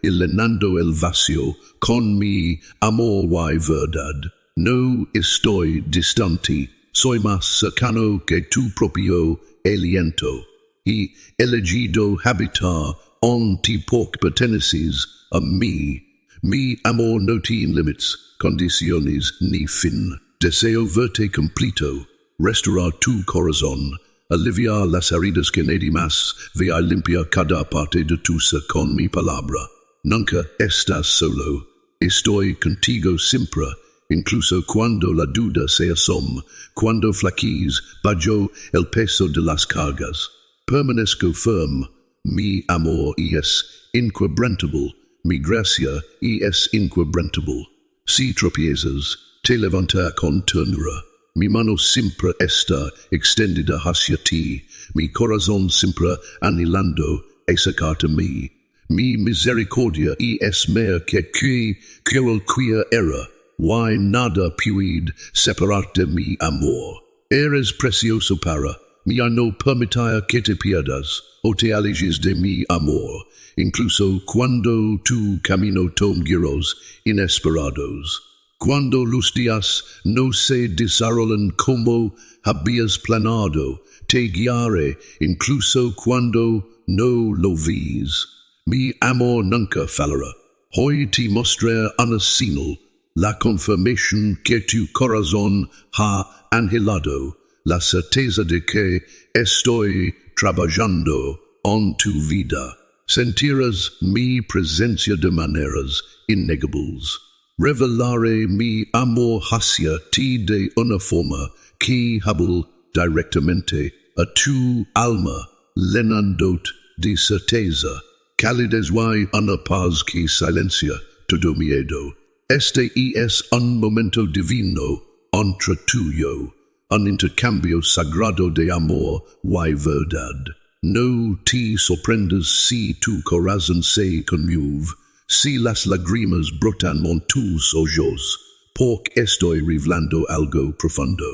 y llenando el vacío con mi amor y verdad. No estoy distante, soy más cercano que tu propio aliento, y elegido habitar en ti porque perteneces a mí. Mi amor no tiene límites, condiciones ni fin. Deseo verte completo, restaurar tu corazón, aliviar las heridas que nadie más vea, limpiar cada parte de tu ser con mi palabra. Nunca estás solo, estoy contigo siempre, incluso cuando la duda se asoma, cuando flaquees bajo el peso de las cargas. Permanezco firme, mi amor es inquebrantable, mi gracia es inquebrantable. Si tropiezas, te levanta con ternura. Mi mano siempre está extendida hacia ti, mi corazón siempre anhelando acercarte a mí. Mi misericordia es mer que cualquier era, y nada puede separarte de mi amor. Eres precioso para mí, no permitiré que te pierdas o te alejes de mi amor, incluso cuando tu camino toma giros inesperados. Cuando los días no se desarrollan como habías planeado, te guiaré incluso cuando no lo ves. Mi amor nunca fallará. Hoy te mostraré una señal, la confirmación que tu corazón ha anhelado, la certeza de que estoy trabajando en tu vida. Sentirás mi presencia de maneras innegables. Revelaré mi amor hacia ti de una forma que habla directamente a tu alma, llenándote de certeza, calidez y una paz que silencia todo miedo. Este es un momento divino entre tuyo, un intercambio sagrado de amor y verdad. No te sorprendas si tu corazón se conmueve, si las lágrimas brotan en tus ojos, porque estoy revelando algo profundo.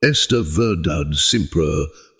Esta verdad siempre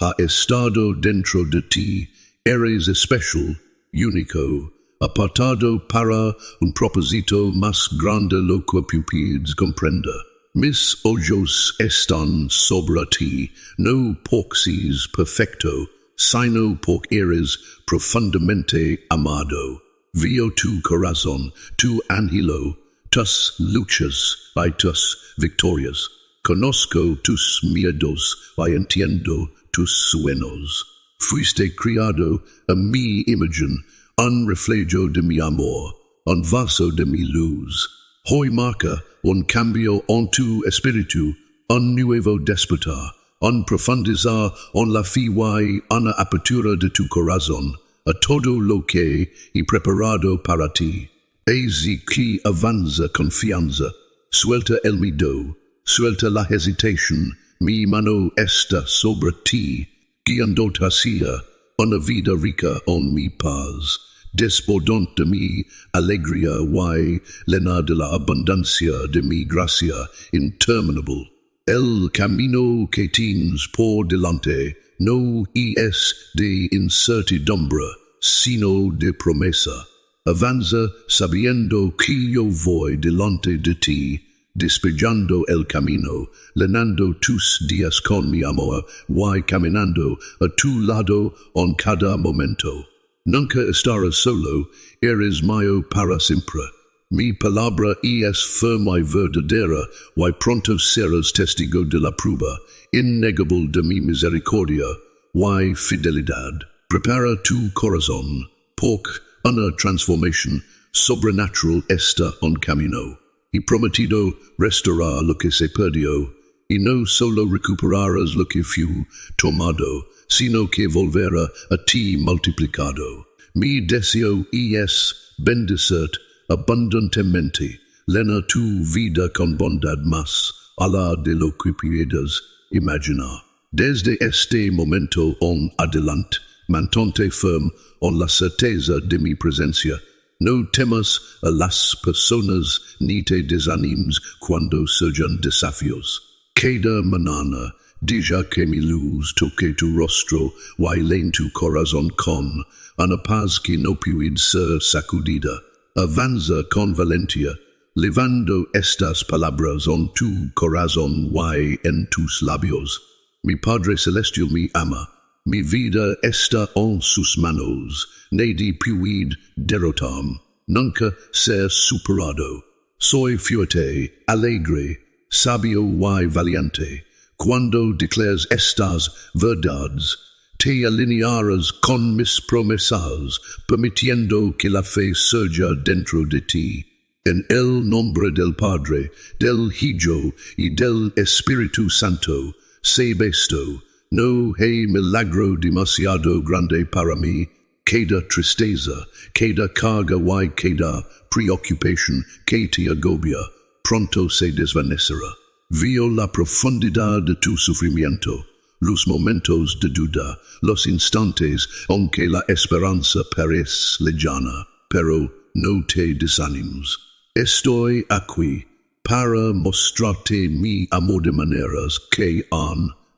ha estado dentro de ti. Eres especial, único, apartado para un propósito más grande lo que puedes comprender. Mis ojos están sobre ti, no porque seas perfecto, sino porque eres profundamente amado. Veo tu corazón, tu anhelo, tus luchas y tus victorias. Conozco tus miedos y entiendo tus sueños. Fuiste criado a mi imagen, un reflejo de mi amor, un vaso de mi luz. Hoy marca un cambio en tu espíritu, un nuevo despertar, un profundizar en la fe y una apertura de tu corazón a todo lo que he preparado para ti. Así que avanza confianza, suelta el miedo, suelta la hesitación, mi mano está sobre ti, guiándote hacia una vida rica en mi paz. desbordante de mi alegría y llena de la abundancia de mi gracia interminable. El camino que tienes por delante no es de incertidumbre, sino de promesa. Avanza sabiendo que yo voy delante de ti, despejando el camino, llenando tus días con mi amor, y caminando a tu lado en cada momento. Nunca estarás solo, eres mío para siempre. Mi palabra es firme y verdadera, y pronto serás testigo de la prueba innegable de mi misericordia y fidelidad. Prepara tu corazón, porque una transformación sobrenatural está en camino. Y prometido restaurar lo que se perdió, y no solo recuperarás lo que fue tomado, sino que volverá a ti multiplicado. Mi deseo es bendecirte abundantemente, llena tu vida con bondad más allá de lo que puedas imaginar. Desde este momento en adelante, mantente firme en la certeza de mi presencia. No temas a las personas ni te desanimes cuando surjan desafíos. Cada mañana, deja que mi luz toque tu rostro y llene tu corazón con una paz que no puede ser sacudida. Avanza con valentía, levando estas palabras en tu corazón y en tus labios. Mi Padre Celestial me ama. Mi vida está en sus manos, nadie puede derrotarme, nunca ser superado. Soy fuerte, alegre, sabio y valiente. Cuando declares estas verdades, te alinearás con mis promesas, permitiendo que la fe surja dentro de ti. En el nombre del Padre, del Hijo y del Espíritu Santo, sé esto. No hay milagro demasiado grande para mí, cada tristeza, cada carga y cada preocupación que te agobia, pronto se desvanecerá. Veo la profundidad de tu sufrimiento, los momentos de duda, los instantes en que la esperanza parece lejana, pero no te desanimes. Estoy aquí para mostrarte mi amor de maneras que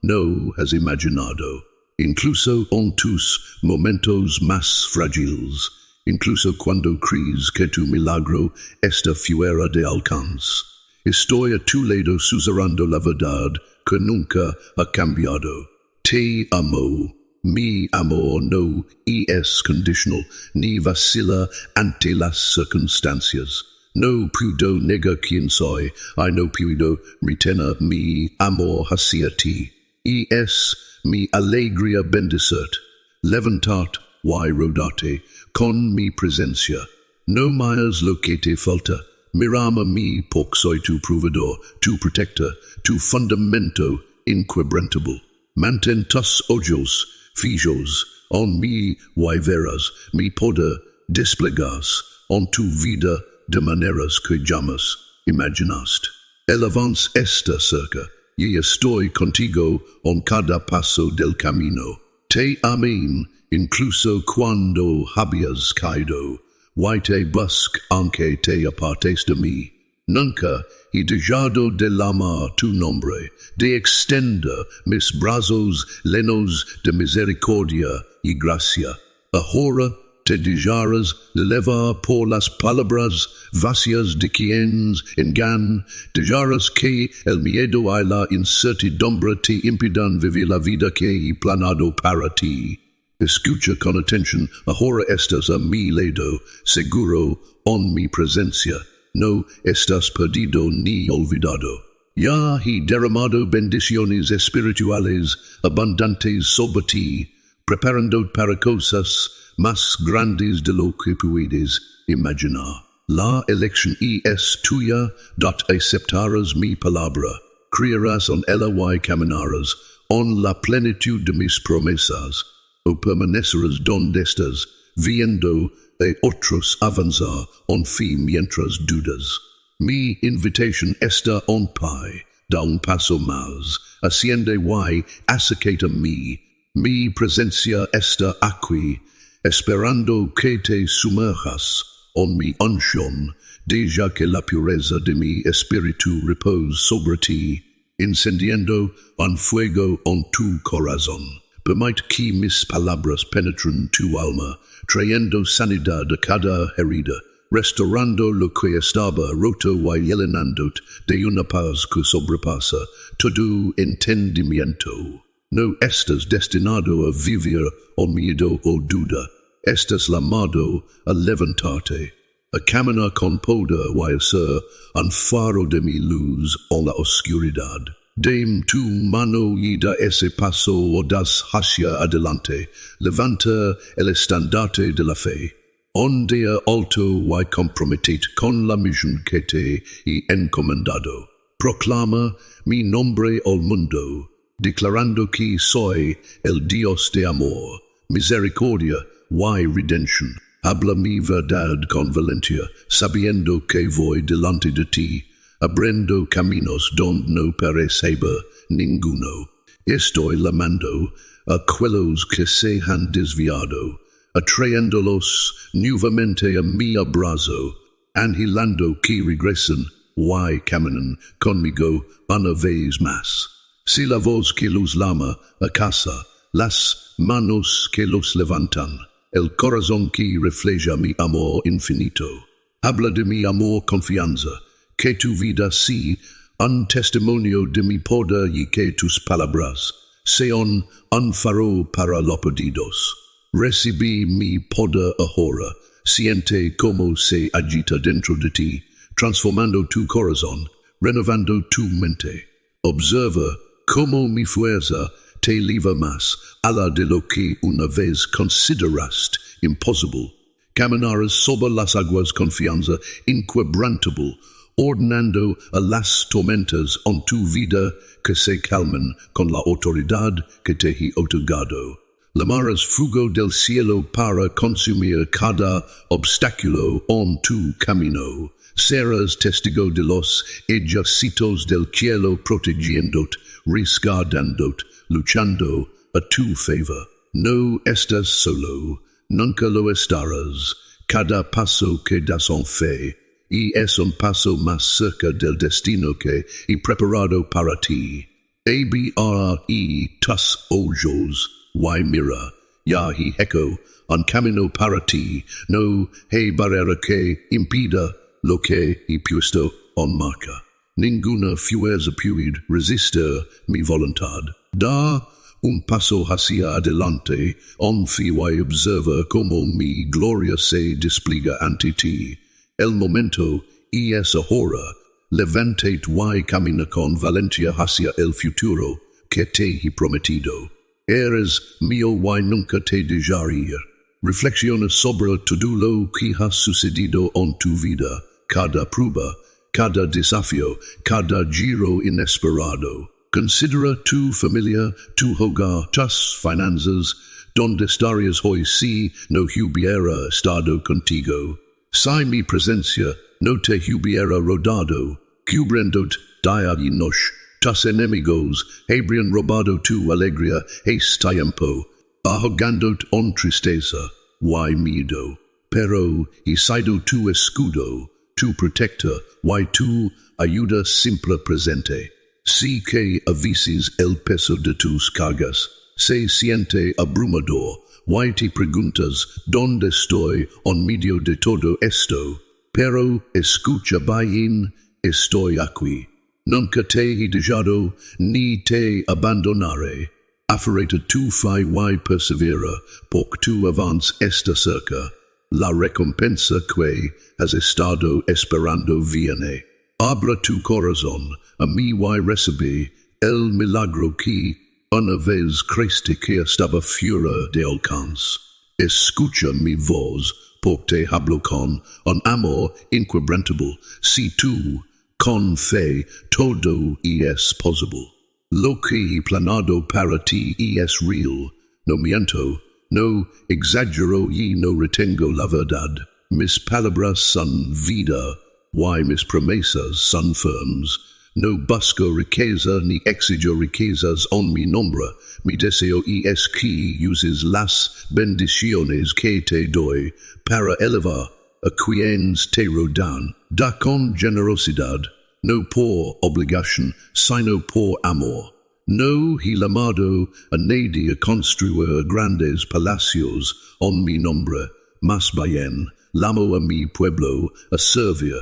no has imaginado, incluso en tus momentos más frágiles, incluso cuando crees que tu milagro está fuera de alcance. Estoy a tu lado susurrando la verdad que nunca ha cambiado. Te amo. Mi amor no es condicional, ni vacila ante las circunstancias. No puedo negar quién soy, no puedo retener mi amor hacia ti. Y es mi alegría bendecirte, levantarte y rodarte con mi presencia. No más lo que te falta, mírame a mí porque soy tu proveedor, tu protector, tu fundamento inquebrantable. Mantén tus ojos fijos en mí y verás mi poder desplegarse en tu vida de maneras que jamás imaginaste. El avance está cerca. Y estoy contigo en cada paso del camino. Te amén, incluso cuando hayas caído, y te busco aunque te apartes de mí. Nunca he dejado de amar tu nombre, de extender mis brazos llenos de misericordia y gracia. Ahora te dejarás levar por las palabras vacías de quienes engañan, dejarás que el miedo y la incertidumbre te impidan vivir la vida que he planeado para ti. Escucha con atención, ahora estás a mi lado, seguro en mi presencia. No estás perdido ni olvidado. Ya he derramado bendiciones espirituales abundantes sobre ti, preparando para cosas más grandes de lo que puedes imaginar. La elección es tuya, aceptarás mi palabra, creerás en ella y caminarás en la plenitud de mis promesas, o permanecerás donde estás, viendo a otros avanzar en fe mientras dudas. Mi invitación está en pie, da un paso más, asciende y acércate a mí. Mi presencia está aquí, esperando que te sumerjas en mi unción, deja que la pureza de mi espíritu repose sobre ti, encendiendo un fuego en tu corazón. Permite que mis palabras penetren tu alma, trayendo sanidad a cada herida, restaurando lo que estaba roto y llenándote de una paz que sobrepasa todo entendimiento. No estás destinado a vivir en miedo o duda, estás llamado a levantarte, a caminar con poder y a ser un faro de mi luz en la oscuridad. Dame tu mano y da ese paso audaz hacia adelante, levanta el estandarte de la fe. Ondea alto y comprometete con la misión que te he encomendado. Proclama mi nombre al mundo, declarando que soy el Dios de amor, misericordia y redención. Habla mi verdad con valentía, sabiendo que voy delante de ti, abriendo caminos donde no pereceba ninguno. Estoy llamando a aquellos que se han desviado, atrayéndolos nuevamente a mi abrazo, anhelando que regresen y caminen conmigo una vez más. Si la voz que los llama a casa, las manos que los levantan, el corazón que refleja mi amor infinito. Habla de mi amor confianza, que tu vida sea un testimonio de mi poder y que tus palabras sean un faro para los perdidos. Recibí mi poder ahora, siente cómo se agita dentro de ti, transformando tu corazón, renovando tu mente. Observa cómo mi fuerza te eleva más allá de lo que una vez consideraste imposible. Caminarás sobre las aguas confianza inquebrantable, ordenando a las tormentas en tu vida que se calmen con la autoridad que te he otorgado. Llamarás fuego del cielo para consumir cada obstáculo en tu camino. Serás testigo de los ejércitos del cielo protegiéndote, resguardándote, luchando a tu favor. No estás solo, nunca lo estarás. Cada paso que das en fe, y es un paso más cerca del destino que he preparado para ti. Abri tus ojos y mira, ya he hecho un camino para ti, no hay barrera que impida lo que he puesto en marcha. Ninguna fuerza puede resistir mi voluntad. Da un paso hacia adelante, en fe y observa cómo mi gloria se despliega ante ti. El momento es ahora. Levántate y camina con valentía hacia el futuro que te he prometido. Eres mío y nunca te dejaré. Reflexiona sobre todo lo que ha sucedido en tu vida, cada prueba, cada desafío, cada giro inesperado. Considera tu familia, tu hogar, tus finanzas, donde estarías hoy si no hubiera estado contigo. Si mi presencia no te hubiera rodado, cubriéndote día y noche, tus enemigos habrían robado tu alegría este tiempo, ahogándote en tristeza y miedo. Pero he sido tu escudo, tu protector y tu ayuda siempre presente. Si que a veces el peso de tus cargas se siente abrumador, y te preguntas dónde estoy en medio de todo esto, pero escucha bien, estoy aquí. Nunca te he dejado ni te abandonaré. Aférrate tu fe y persevera, porque tu avance está cerca. La recompensa que has estado esperando viene. Abra tu corazón a mí y recibí el milagro que una vez creíste que estaba fuera de alcance. Escucha mi voz, porque te hablo con un amor inquebrantable. Si tú, con fe, todo es posible. Lo que he planado para ti es real. No miento, no exagero y no retengo la verdad. Mis palabras son vida, y mis promesas son firmes. No busco riqueza ni exijo riquezas en mi nombre. Mi deseo es que uses las bendiciones que te doy para elevar a quienes te rodean. Da con generosidad, no por obligación, sino por amor. No he llamado a nadie a construir grandes palacios en mi nombre, más bien llamo a mi pueblo a servir.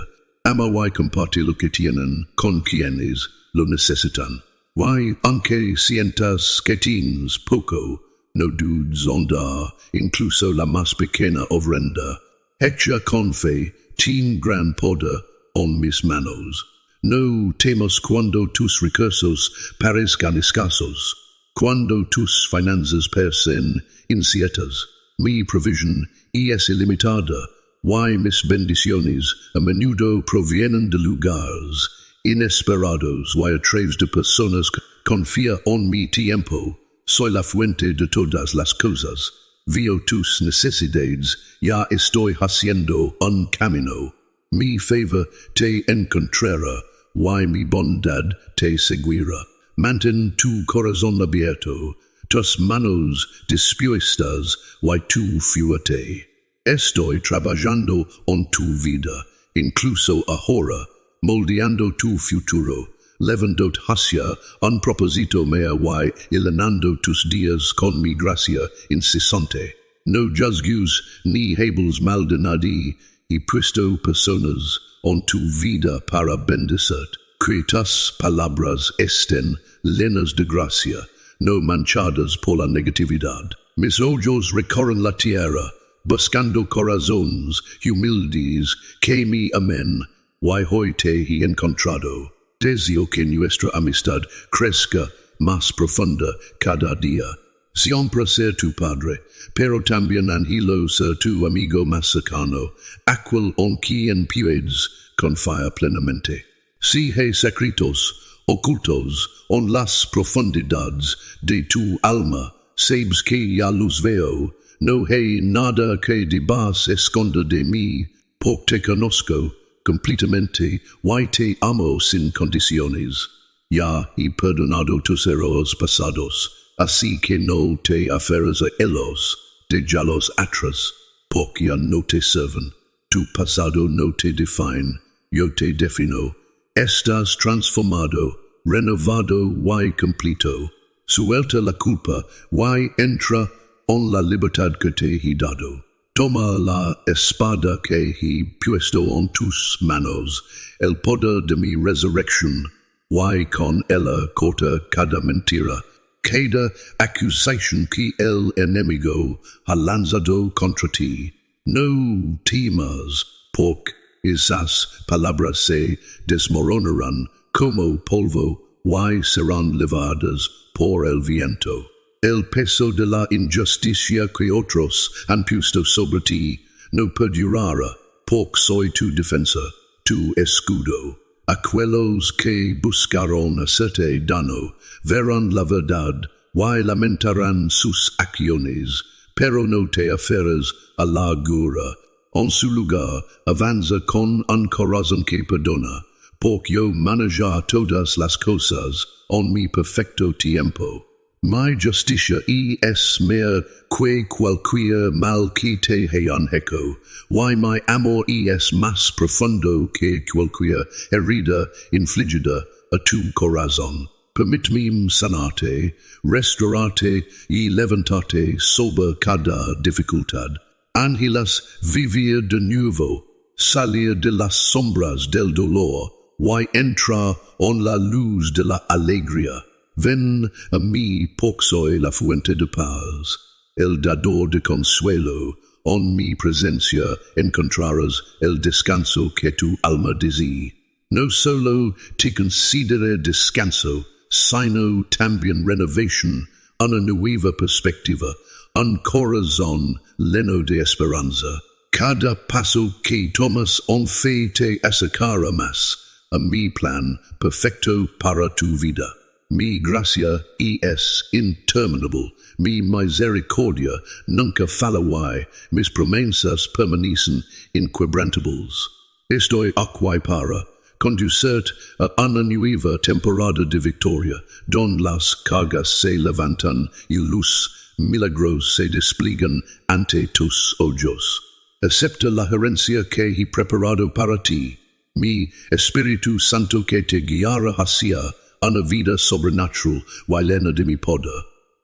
Amo y compartir lo que tienen con quienes lo necesitan. Y aunque sientas que tienes poco, no dudes en dar incluso la más pequeña ofrenda. Hecha con fe, tiene gran poder en mis manos. No temas cuando tus recursos parezcan escasos, cuando tus finanzas parecen inciertas. Mi provisión es ilimitada, y mis bendiciones a menudo provienen de lugares inesperados y a través de personas que confían en mi tiempo. Soy la fuente de todas las cosas. Veo tus necesidades, ya estoy haciendo un camino. Mi favor te encontrará, y mi bondad te seguirá. Mantén tu corazón abierto, tus manos dispuestas, y tu fuerte. Estoy trabajando en tu vida, incluso ahora, moldeando tu futuro, levantando hacia un propósito mayor y iluminando tus días con mi gracia incesante. No juzgues ni hables mal de nadie, y puesto personas en tu vida para bendecirte. Que tus palabras estén llenas de gracia, no manchadas por la negatividad. Mis ojos recorren la tierra, buscando corazones humildes que me amen, y hoy te he encontrado. Deseo que nuestra amistad crezca más profunda cada día. Siempre ser tu padre, pero también anhelo ser tu amigo más cercano, aquel en quien puedes confiar plenamente. Si hay secretos ocultos en las profundidades de tu alma, sabes que ya los veo. No hay nada que debas esconder de mí, porque te conozco completamente y te amo sin condiciones. Ya he perdonado tus errores pasados, así que no te aferres a ellos, déjalos atrás, porque ya no te sirven. Tu pasado no te define, yo te defino. Estás transformado, renovado y completo. Suelta la culpa y entra en la libertad que te he dado. Toma la espada que he puesto en tus manos, el poder de mi resurrección, y con ella corta cada mentira, cada acusación que el enemigo ha lanzado contra ti. No temas, porque esas palabras se desmoronarán como polvo y serán levadas por el viento. El peso de la injusticia que otros han puesto sobre ti no perdurará, porque soy tu defensa, tu escudo. Aquellos que buscaron hacerte daño verán la verdad y lamentarán sus acciones, pero no te aferres a la gura. En su lugar, avanza con un corazón que perdona, porque yo manejo todas las cosas en mi perfecto tiempo. Mi justicia es mer que cualquier mal que te hayan hecho, y mi amor es más profundo que cualquier herida infligida a tu corazón. Permíteme sanarte, restaurarte y levantarte sobre cada dificultad. Anhelas vivir de nuevo, salir de las sombras del dolor, y entrar en la luz de la alegría. Ven a mí, porque soy la fuente de paz, el dador de consuelo. En mi presencia encontrarás el descanso que tu alma desea. No solo te considere descanso, sino también renovación, una nueva perspectiva, un corazón lleno de esperanza. Cada paso que tomas en fe te acercará más a mi plan perfecto para tu vida. Mi gracia es interminable, mi misericordia nunca falla y mis promesas permanecen inquebrantables. Estoy aquí para conducert a una nueva temporada de victoria, don las cargas se levantan y luz milagros se despliegan ante tus ojos. Acepta la herencia que he preparado para ti, mi Espíritu Santo que te guiará hacia una vida sobrenatural y llena de mi poder.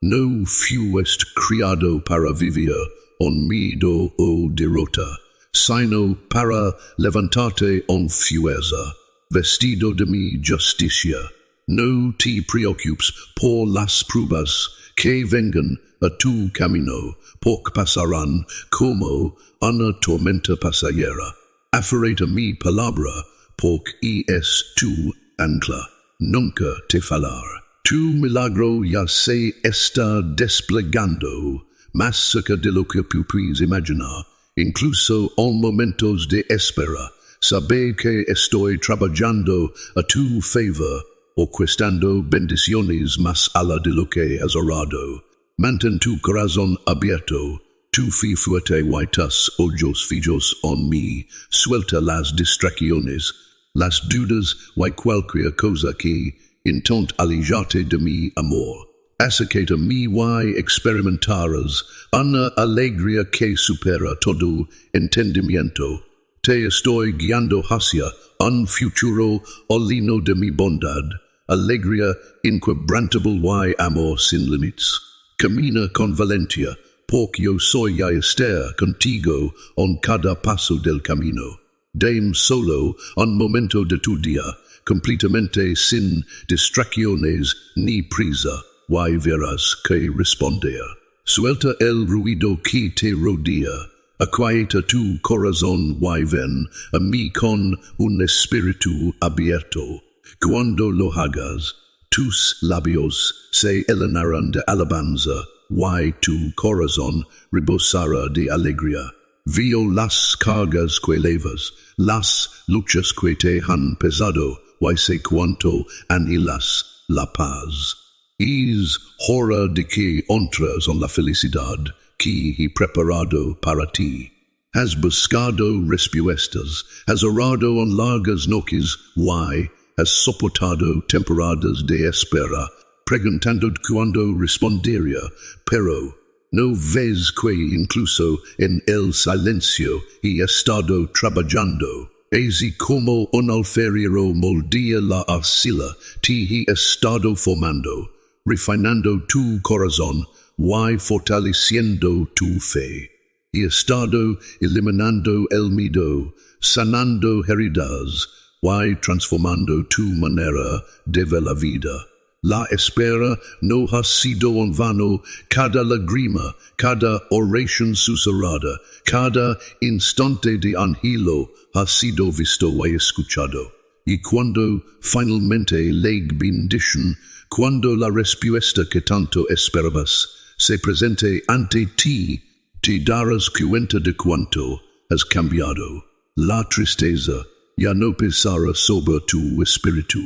No fuiste criado para vivir en miedo o derrota, sino para levantarte en fuerza, vestido de mi justicia. No te preocupes por las pruebas que vengan a tu camino, porque pasarán como una tormenta pasajera. Aferrate mi palabra, porque es tu ancla. Nunca te fallar. Tu milagro ya se está desplegando, más cerca de lo que puedes imaginar. Incluso en momentos de espera, sabe que estoy trabajando a tu favor, orquestando bendiciones más allá de lo que has orado. Mantén tu corazón abierto, tu fe fuerte y tus ojos fijos en mí. Suelta las distracciones, las dudas y cualquier cosa que intente alejarte de mi amor. Acércate a mí y experimentarás una alegría que supera todo entendimiento. Te estoy guiando hacia un futuro lleno de mi bondad, alegría inquebrantable y amor sin límites. Camina con valentía, porque yo soy a estar contigo en cada paso del camino. Dame solo un momento de tu día, completamente sin distracciones ni prisa, y verás que responder. Suelta el ruido que te rodea, aquieta tu corazón y ven a mí con un espíritu abierto. Cuando lo hagas, tus labios se llenarán de alabanza, y tu corazón rebosará de alegría. Veo las cargas que levas, las luchas que te han pesado, y sé cuánto anhelas la paz. Es hora de que entres en la felicidad que he preparado para ti. Has buscado respuestas, has orado en largas noches, y has soportado temporadas de espera, preguntando cuándo respondería, pero no ves que incluso en el silencio he estado trabajando. Así como un alfarero moldea la arcilla, te he estado formando, refinando tu corazón y fortaleciendo tu fe. He estado eliminando el miedo, sanando heridas y transformando tu manera de ver la vida. La espera no ha sido en vano, cada lágrima, cada oración susurrada, cada instante de anhelo ha sido visto y escuchado. Y cuando finalmente la bendición, cuando la respuesta que tanto esperabas se presente ante ti, te darás cuenta de cuánto has cambiado. La tristeza ya no pesará sobre tu espíritu.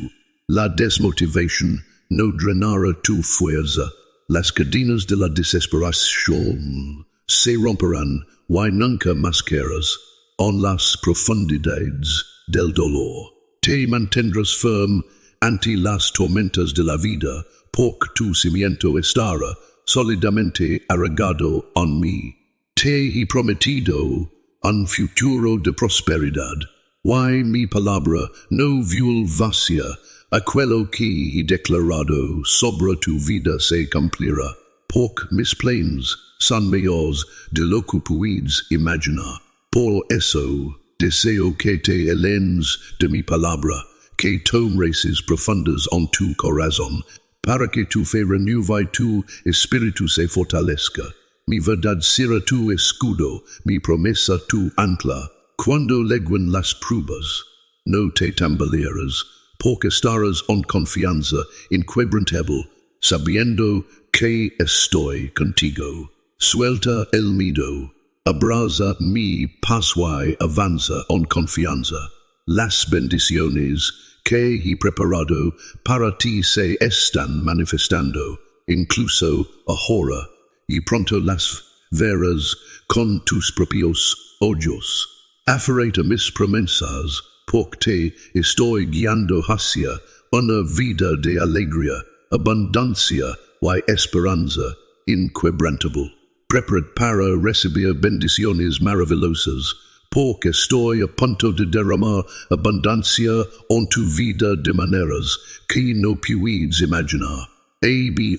La desmotivación no drenará tu fuerza. Las cadenas de la desesperación se romperán y nunca más quedarás en las profundidades del dolor. Te mantendrás firme ante las tormentas de la vida, porque tu cimiento estará sólidamente arraigado en mí. Te he prometido un futuro de prosperidad, y mi palabra no viol vacía. Aquello que he declarado sobre tu vida se cumplirá, porque mis planes son mejores de lo que puedes imaginar. Por eso, deseo que te elenes de mi palabra, que tomes raíces profundas en tu corazón, para que tu fe renueva y tu espíritu se fortalezca. Mi verdad será tu escudo, mi promesa tu ancla. Cuando lleguen las pruebas, no te tambalearás, porque estarás en confianza inquebrantable, sabiendo que estoy contigo. Suelta el miedo, abraza mi paso y avanza en confianza. Las bendiciones que he preparado para ti se están manifestando, incluso ahora, y pronto las verás con tus propios ojos. Aferrate mis promesas, porque estoy guiando hacia una vida de alegría, abundancia y esperanza inquebrantable. Preparado para recibir bendiciones maravillosas, porque estoy a punto de derramar abundancia en tu vida de maneras que no puedes imaginar.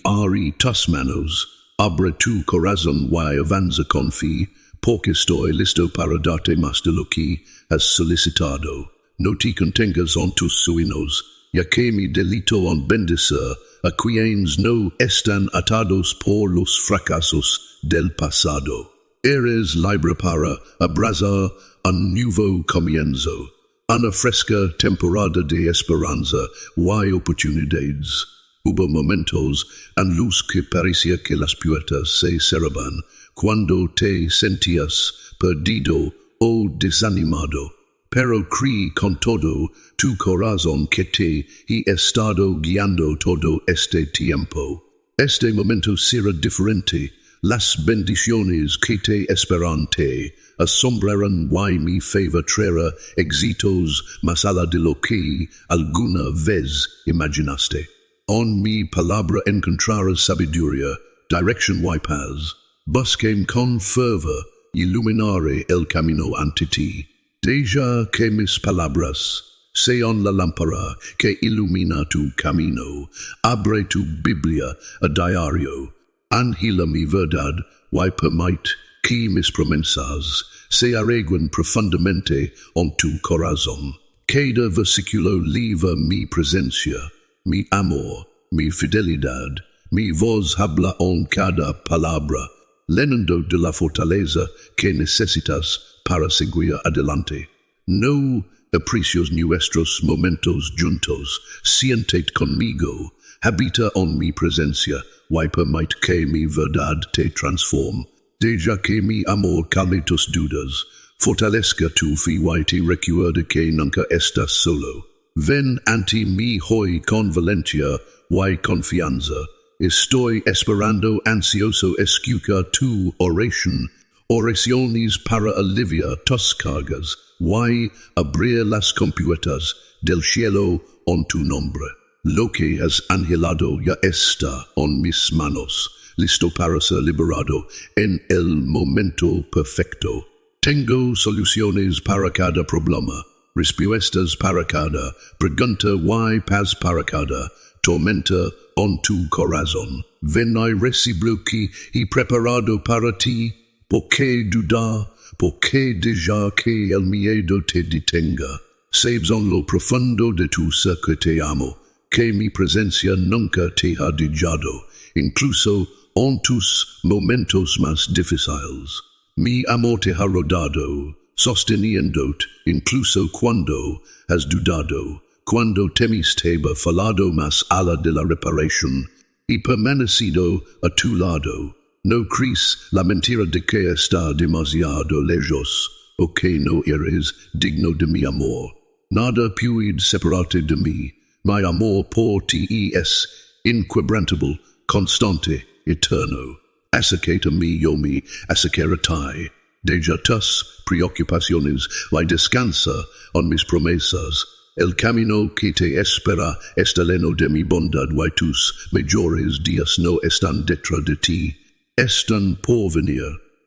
Abri tus manos, abre tu corazón y avanza con fe, porque estoy listo para darte más de lo que has solicitado. No te contengas en tus sueños, ya que mi delito en bendecir a quienes no están atados por los fracasos del pasado. Eres libre para abrazar un nuevo comienzo, una fresca temporada de esperanza y oportunidades. Hubo momentos en los que parecía que las puertas se cerraban cuando te sentías perdido o desanimado, pero creí con todo tu corazón que te he estado guiando todo este tiempo. Este momento será diferente. Las bendiciones que te esperan te asombrarán y mi favor traerá éxitos más allá de lo que alguna vez imaginaste. En mi palabra encontrarás sabiduría, dirección y paz. Busquen con fervor, iluminaré el camino ante ti. Deja que mis palabras sean la lámpara que ilumina tu camino. Abre tu Biblia a diario. Angela mi verdad y permite que mis promesas se arraiguen profundamente en tu corazón. Cada versículo liva mi presencia, mi amor, mi fidelidad. Mi voz habla en cada palabra, llenando de la fortaleza que necesitas para seguir adelante. No aprecios nuestros momentos juntos, siéntate conmigo, habita en mi presencia y permite que mi verdad te transforme. Deja que mi amor calme tus dudas, fortalezca tu fe y te recuerde que nunca estás solo. Ven ante mí hoy con valentía y confianza. Estoy esperando ansioso escuchar tu oración, oraciones para aliviar tus cargas y abrir las compuertas del cielo en tu nombre. Lo que has anhelado ya está en mis manos, listo para ser liberado en el momento perfecto. Tengo soluciones para cada problema, respuestas para cada pregunta y paz para cada tormenta en tu corazón. Ven y recibe lo que he preparado para ti. ¿Por qué dudar? ¿Por qué dejar que el miedo te detenga? Sabes en lo profundo de tu ser que te amo, que mi presencia nunca te ha dejado, incluso en tus momentos más difíciles. Mi amor te ha rodado, sosteniéndote, incluso cuando has dudado, cuando temiste haber falado más allá de la reparación, y permanecido a tu lado. No crees la mentira de que está demasiado lejos, o que no eres digno de mi amor. Nada puede separarte de mí. Mi amor por ti es inquebrantable, constante, eterno. Acércate a mí, yo me acercaré a ti. Deja tus preocupaciones y descansa en mis promesas. El camino que te espera está lleno de mi bondad y tus mejores días no están detrás de ti. Están por venir.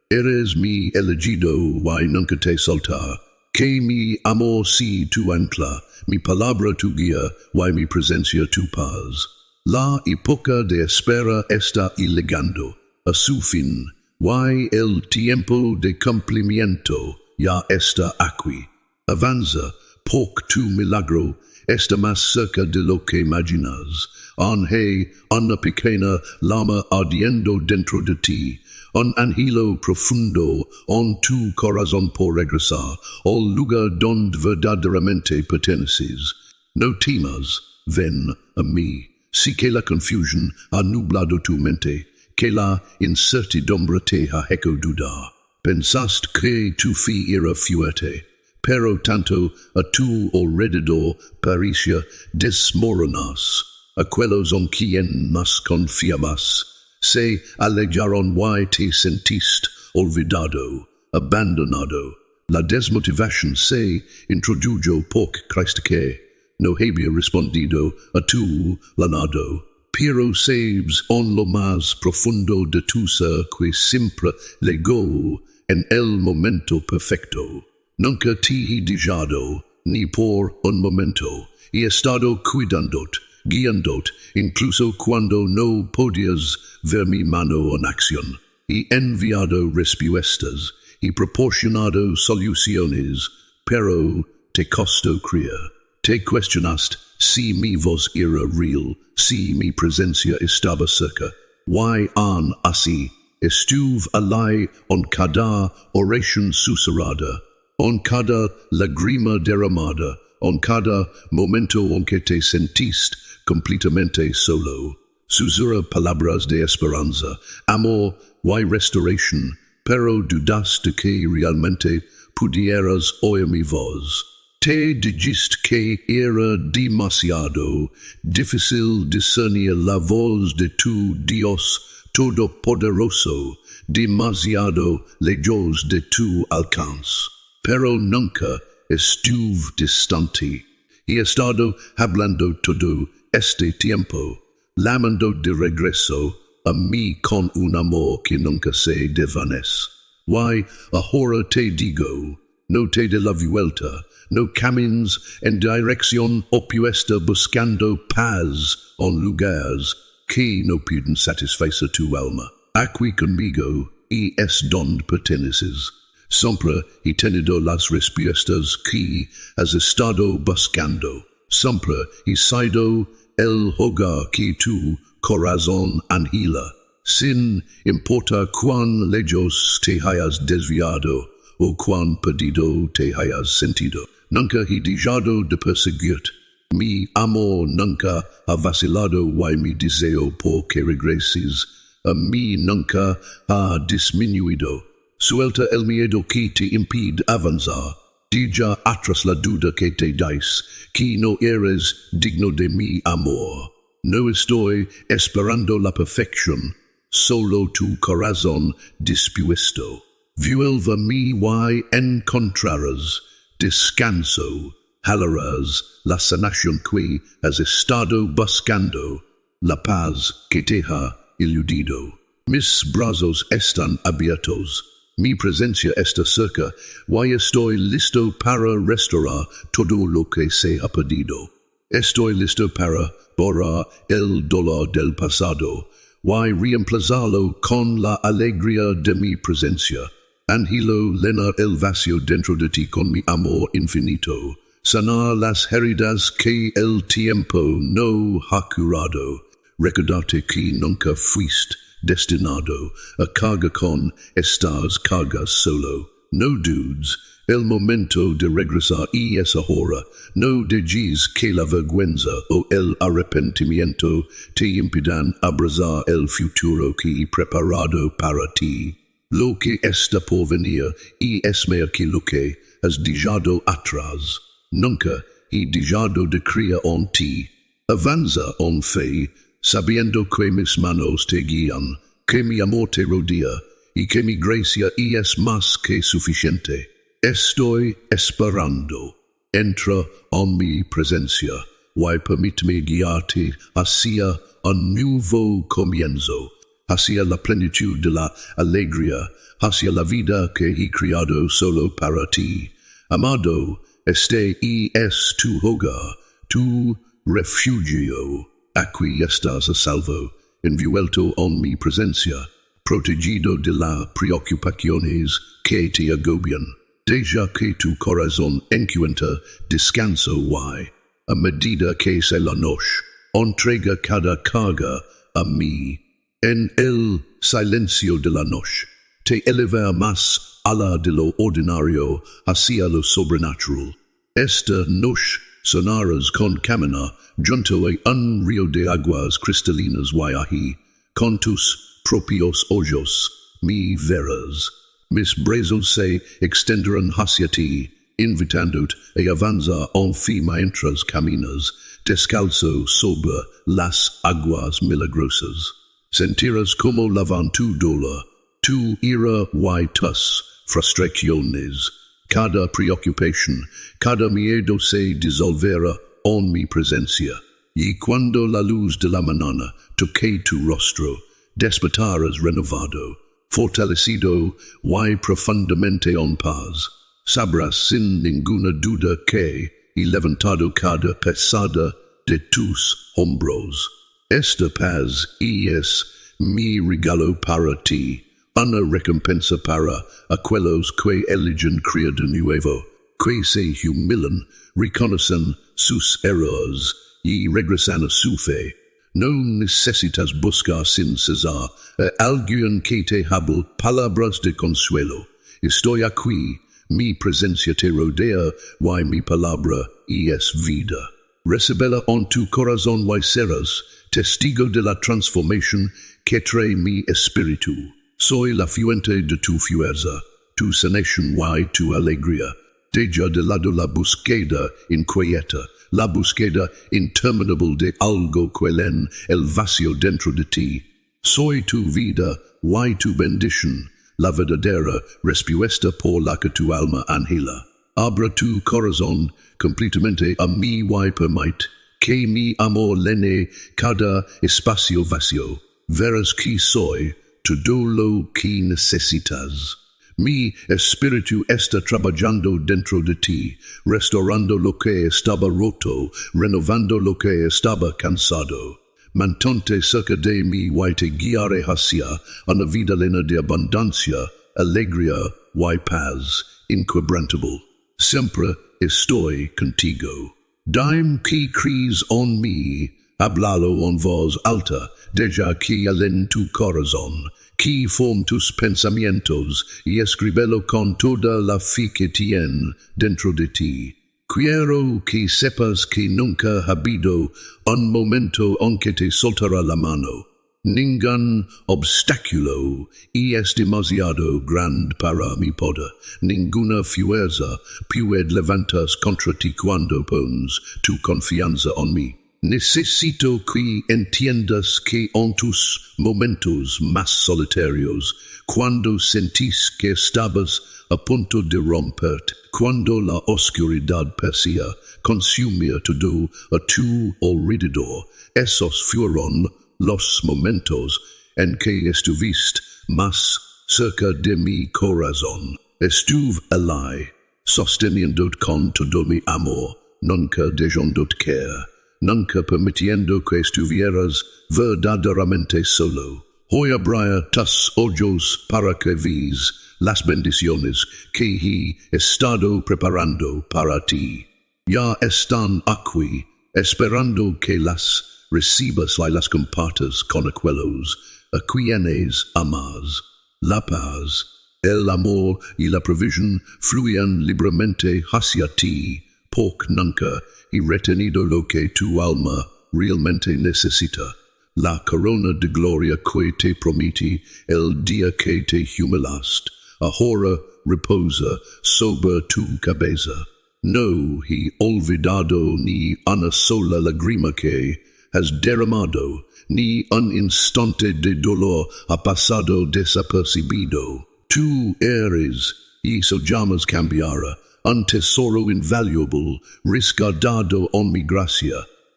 Eres mi elegido y nunca te soltar. Que mi amor sea tu ancla, mi palabra tu guía y mi presencia tu paz. La época de espera está llegando a su fin, y el tiempo de cumplimiento ya está aquí. Avanza, porque tu milagro está más cerca de lo que imaginas. Hay una pequeña llama ardiendo dentro de ti, un anhelo profundo en tu corazón por regresar al lugar donde verdaderamente perteneces. No temas, ven a mí. Sí que la confusión ha nublado tu mente, que la incertidumbre te ha hecho dudar. Pensaste que tu fe era fuerte, pero tanto a tu alrededor parecía desmoronas. Aquellos en quien más confiabas se alejaron y te sentiste olvidado, abandonado. la desmotivación se introdujo por Cristo que no había respondido a tu llamado. Pero sabes en lo más profundo de tu ser que siempre llegó en el momento perfecto. Nunca te he dejado, ni por un momento. He estado cuidándote, guiándote, incluso cuando no podías ver mi mano en acción. He enviado respuestas, he proporcionado soluciones, pero te costó creer. Te cuestionaste si mi voz era real, si mi presencia estaba cerca. Why on así? Estuve allí en cada oración susurrada, en cada lágrima derramada, en cada momento en que te sentiste completamente solo. Susurra palabras de esperanza, amor y restauración, pero dudaste que realmente pudieras oír mi voz. Te dijiste que era demasiado difícil discernir la voz de tu Dios Todopoderoso, demasiado lejos de tu alcance. Pero nunca estuve distante. He estado hablando todo este tiempo, llamando de regreso a mí con un amor que nunca se desvanece. Why, ahora te digo, no te de la vuelta, no camines en dirección opuesta buscando paz en lugares que no pueden satisfacer tu alma. Aquí conmigo y es donde perteneces. Siempre he tenido las respuestas que has estado buscando. Siempre he sido el hogar que tu corazón anhela. Sin importar cuán lejos te hayas desviado o cuán perdido te hayas sentido. Nunca he dejado de perseguirte. Mi amor nunca ha vacilado y mi deseo por que regreses a mí nunca ha disminuido. Suelta el miedo que te impide avanzar. Deja atrás la duda que te dais, que no eres digno de mi amor. No estoy esperando la perfección, solo tu corazón dispuesto. Vuelve a mí y encontrarás descanso. Hallarás la sanación que has estado buscando, la paz que te ha iludido. Mis brazos están abiertos, mi presencia está cerca, y estoy listo para restaurar todo lo que se ha perdido. Estoy listo para borrar el dolor del pasado, y reemplazarlo con la alegría de mi presencia. Anhelo llenar el vacío dentro de ti con mi amor infinito. Sanar las heridas que el tiempo no ha curado. Recordarte que nunca fuiste destinado a cargar con estas cargas solo. No dudes, el momento de regresar y es ahora. No dejes que la vergüenza o el arrepentimiento te impidan abrazar el futuro que he preparado para ti. Lo que está por venir y es mejor que lo que has dejado atrás. Nunca he dejado de creer en ti. Avanza en fe, sabiendo que mis manos te guían, que mi amor te rodea y que mi gracia es más que suficiente. Estoy esperando. Entra en mi presencia y permíteme guiarte hacia un nuevo comienzo, hacia la plenitud de la alegría, hacia la vida que he creado solo para ti. Amado, este es tu hogar, tu refugio. Aquí estás a salvo, envuelto en mi presencia, protegido de las preocupaciones que te agobian. Deja que tu corazón encuentre descanso y, a medida que se la noche, entrega cada carga a mí. En el silencio de la noche, te elevar más allá de lo ordinario hacia lo sobrenatural. Esta noche sonarás con camino junto a un río de aguas cristalinas y ahí, con tus propios ojos, me verás. Mis brazos se extenderán hacia ti, invitándote a avanzar en fe mientras caminas, descalzo sobre las aguas milagrosas. Sentirás como lavan tu dolor, tu ira y tus frustraciones. cada preocupación, cada miedo se disolverá en mi presencia. Y cuando la luz de la mañana toque tu rostro, despertarás renovado, fortalecido y profundamente en paz. Sabrás sin ninguna duda que he levantado cada pesada de tus hombros. Esta paz es mi regalo para ti, una recompensa para aquellos que eligen creer de nuevo, que se humilan, reconocen sus errores y regresan a su fe. No necesitas buscar sin cesar a alguien que te hable palabras de consuelo. Estoy aquí, mi presencia te rodea, y mi palabra es vida. Recébela en tu corazón y serás testigo de la transformación que trae mi espíritu. Soy la fuente de tu fuerza, tu sanación y tu alegría. Deja de lado la búsqueda inquieta, la búsqueda interminable de algo que llena el vacío dentro de ti. Soy tu vida y tu bendición, la verdadera respuesta por la que tu alma anhela. Abra tu corazón completamente a mí y permite que mi amor llene cada espacio vacío. Verás que soy todo lo que necesitas. Mi espíritu está trabajando dentro de ti, restaurando lo que estaba roto, renovando lo que estaba cansado. Mantente cerca de mí y te guiaré hacia una vida llena de abundancia, alegría y paz inquebrantable. Siempre estoy contigo. Dime que crees en mí, háblalo en voz alta, deja que en tu corazón, que forme tus pensamientos y escríbelo con toda la fe que tiene dentro de ti. Quiero que sepas que nunca ha habido un momento en que te soltará la mano. Ningún obstáculo es demasiado grande para mi poder. Ninguna fuerza puede levantarse contra ti cuando pones tu confianza en mí. Necesito que entiendas que en tus momentos más solitarios, cuando sentís que estabas a punto de romperte, cuando la oscuridad parecía consumir todo a tu alrededor, esos fueron los momentos en que estuviste más cerca de mi corazón. Estuve allí, sosteniéndote con todo mi amor, nunca dejándote caer, nunca permitiendo que estuvieras verdaderamente solo. Hoy abriré tus ojos para que veas las bendiciones que he estado preparando para ti. Ya están aquí, esperando que las recibas y las compartas con aquellos a quienes amas. La paz, el amor y la provisión fluyen libremente hacia ti, porque nunca he retenido lo que tu alma realmente necesita. La corona de gloria que te prometí el día que te humillaste, ahora reposa sobre tu cabeza. No he olvidado ni una sola lágrima que has derramado, ni un instante de dolor ha pasado desapercibido. Tú eres, y so llamas cambiará, un tesoro invaluable, resguardado en mi gracia.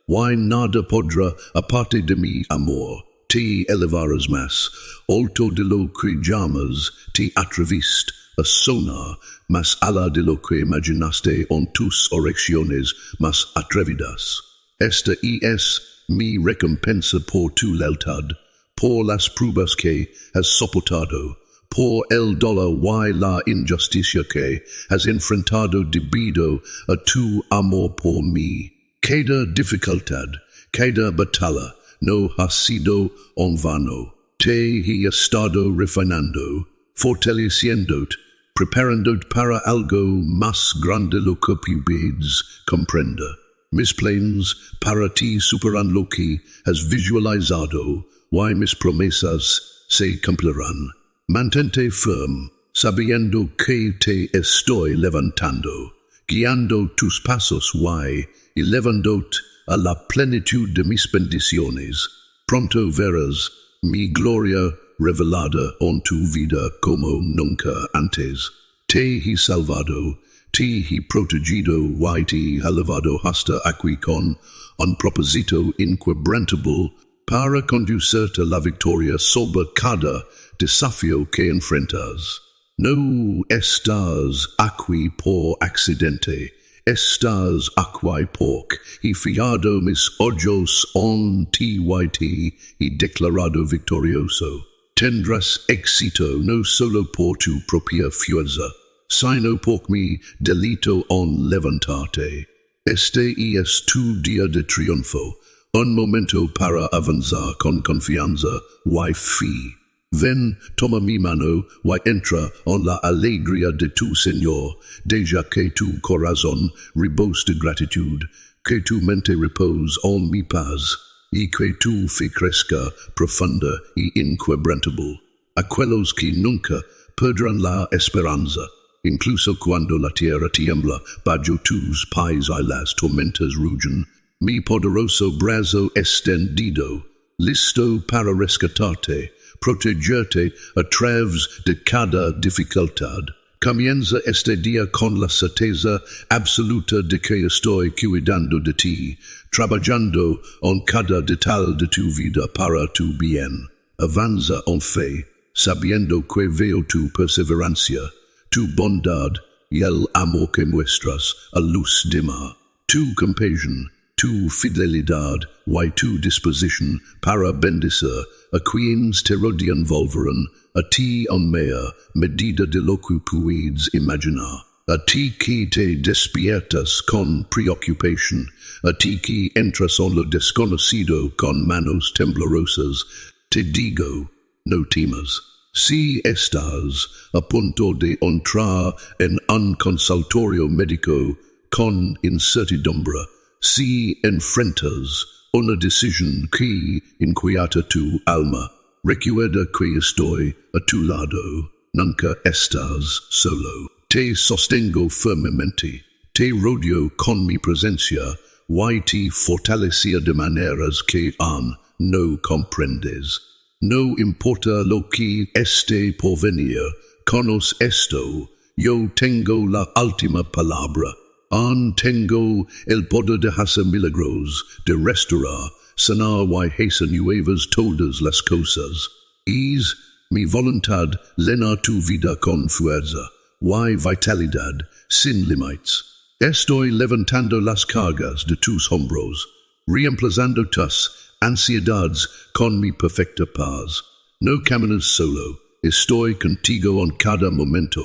Y nada podrá, aparte de mi amor, te elevarás más, alto de lo que llamas, te atreviste a sonar, más allá de lo que imaginaste en tus oraciones más atrevidas. Esta es mi recompensa por tu lealtad, por las pruebas que has soportado, por el dolor y la injusticia que has enfrentado debido a tu amor por mí. Cada dificultad, cada batalla no ha sido en vano. Te he estado refinando, fortaleciéndote, preparándote para algo más grande lo que puedes comprender. Mis planes para ti superan lo que has visualizado, y mis promesas se cumplirán. Mantente firme, sabiendo que te estoy levantando, guiando tus pasos y elevándote a la plenitud de mis bendiciones. Pronto verás mi gloria revelada en tu vida como nunca antes. Te he salvado, He protegido y halevado hasta aquí con un propósito inquebrantable para conducirte la victoria sobre cada desafío que enfrentas. No estás aquí por accidente, estás aquí porque he fiado mis ojos en ti y declarado victorioso. Tendrás éxito no solo por tu propia fuerza, sino por mi delito en levantarte. Este es tu día de triunfo, un momento para avanzar con confianza y fe. Ven, toma mi mano y entra en la alegría de tu Señor, deja que tu corazón rebose de gratitud, que tu mente repose en mi paz, y que tu fe crezca profunda y inquebrantable. Aquellos que nunca perderán la esperanza, incluso cuando la tierra tiembla bajo tus pies y las tormentas rugen, mi poderoso brazo extendido, listo para rescatarte, protegerte a través de cada dificultad. Comienza este día con la certeza absoluta de que estoy cuidando de ti, trabajando en cada detalle de tu vida para tu bien. Avanza en fe, sabiendo que veo tu perseverancia, tu bondad y el amor que muestras a luz de mar, tu compasión, tu fidelidad y tu disposición para bendecir a quienes te rodean volverán a ti en mea medida de lo que puedes imaginar. A ti que te despiertas con preocupación, a ti que entras en lo desconocido con manos temblorosas, te digo, no temas. Si estás a punto de entrar en un consultorio médico con incertidumbre, si enfrentas una decisión que inquieta tu alma, recuerda que estoy a tu lado, nunca estás solo. Te sostengo firmemente, te rodeo con mi presencia, y te fortalecía de maneras que aún no comprendes. No importa lo que esté por venir, conoce esto, yo tengo la última palabra. Aún tengo el poder de hacer milagros, de restaurar, sanar y hacer nuevas todas las cosas. Es mi voluntad llenar tu vida con fuerza y vitalidad sin límites. Estoy levantando las cargas de tus hombros, reemplazando tus ansiedades con mi perfecta paz. No caminas solo, estoy contigo en cada momento,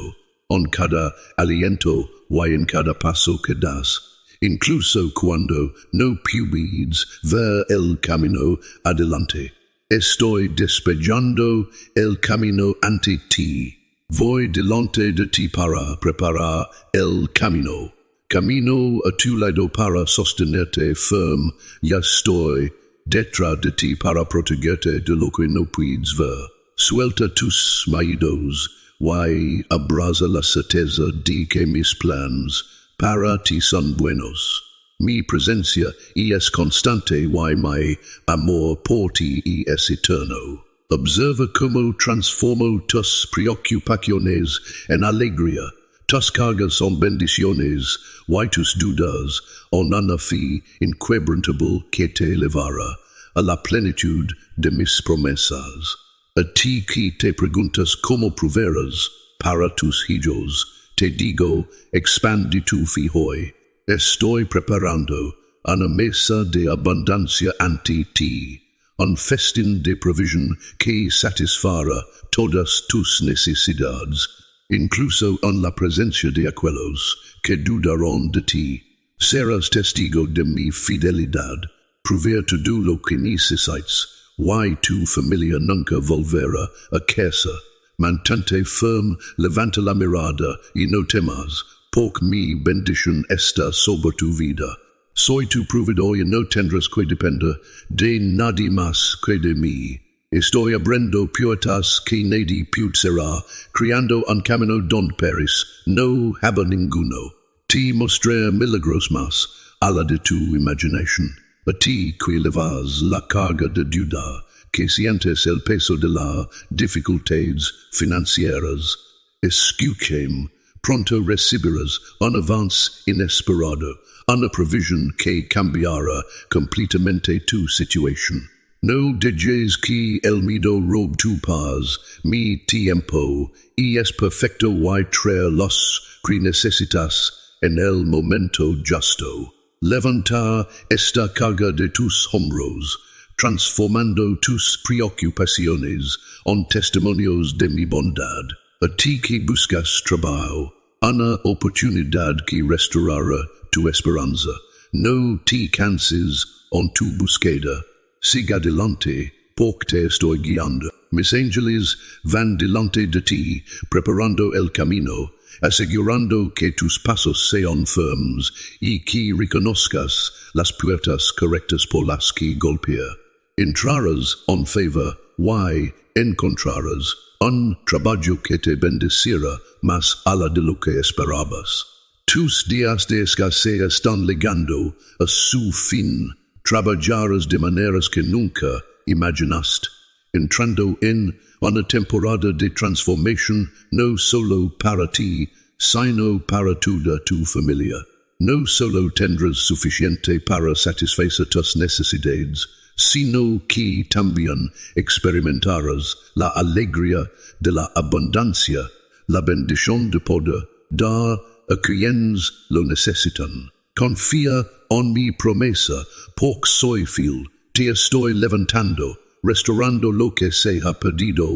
en cada aliento y en cada paso que das, incluso cuando no puedes ver el camino adelante. Estoy despejando el camino ante ti. Voy delante de ti para preparar el camino. Camino a tu lado para sostenerte firme. Ya estoy detrás de ti para protegerte de lo que no puedes ver. Suelta tus miedos y abraza la certeza de que mis planes para ti son buenos. Mi presencia es constante y mi amor por ti es eterno. Observa cómo transformo tus preocupaciones en alegría, tus cargas en bendiciones y tus dudas en una fe inquebrantable que te elevará a la plenitud de mis promesas. A ti que te preguntas cómo proveerás para tus hijos, te digo, expande tu fe hoy. Estoy preparando una mesa de abundancia ante ti, un festín de provisión que satisfará todas tus necesidades, incluso en la presencia de aquellos que dudarán de ti. Serás testigo de mi fidelidad, proveer todo lo que necesitas, y tu familia nunca volverá a casa. Mantente firme, levanta la mirada y no temas, porque mi bendición está sobre tu vida. Soy tu proveedor y no tendrás que depender de nadie más que de mí. Estoy abriendo puertas que nadie será, creando un camino donde peris, no habrá ninguno. Te mostraré milagros más, a la de tu imaginación. A ti que llevas la carga de duda, que sientes el peso de las dificultades financieras, escúchame, pronto recibirás un avance inesperado, una provisión que cambiará completamente tu situación. No dejes que el miedo robe tu paz, mi tiempo, y es perfecto y traer los que necesitas en el momento justo. Levanta esta carga de tus hombros, transformando tus preocupaciones en testimonios de mi bondad. A ti que buscas trabajo, una oportunidad que restaurará tu esperanza. No te canses en tu búsqueda. Siga adelante, porque te estoy guiando. Mis ángeles van delante de ti, preparando el camino, asegurando que tus pasos sean firmes y que reconozcas las puertas correctas por las que golpea. Entrarás en favor y encontrarás un trabajo que te bendecirá más allá de lo que esperabas. Tus días de escasez están llegando a su fin. Trabajarás de maneras que nunca imaginaste, entrando en una temporada de transformación no solo para ti, sino para toda tu familia. No solo tendrás suficiente para satisfacer tus necesidades, sino que también experimentarás la alegría de la abundancia, la bendición de poder dar a quienes lo necesitan. Confía en mi promesa, porque soy fiel, te estoy levantando, restaurando lo que se ha perdido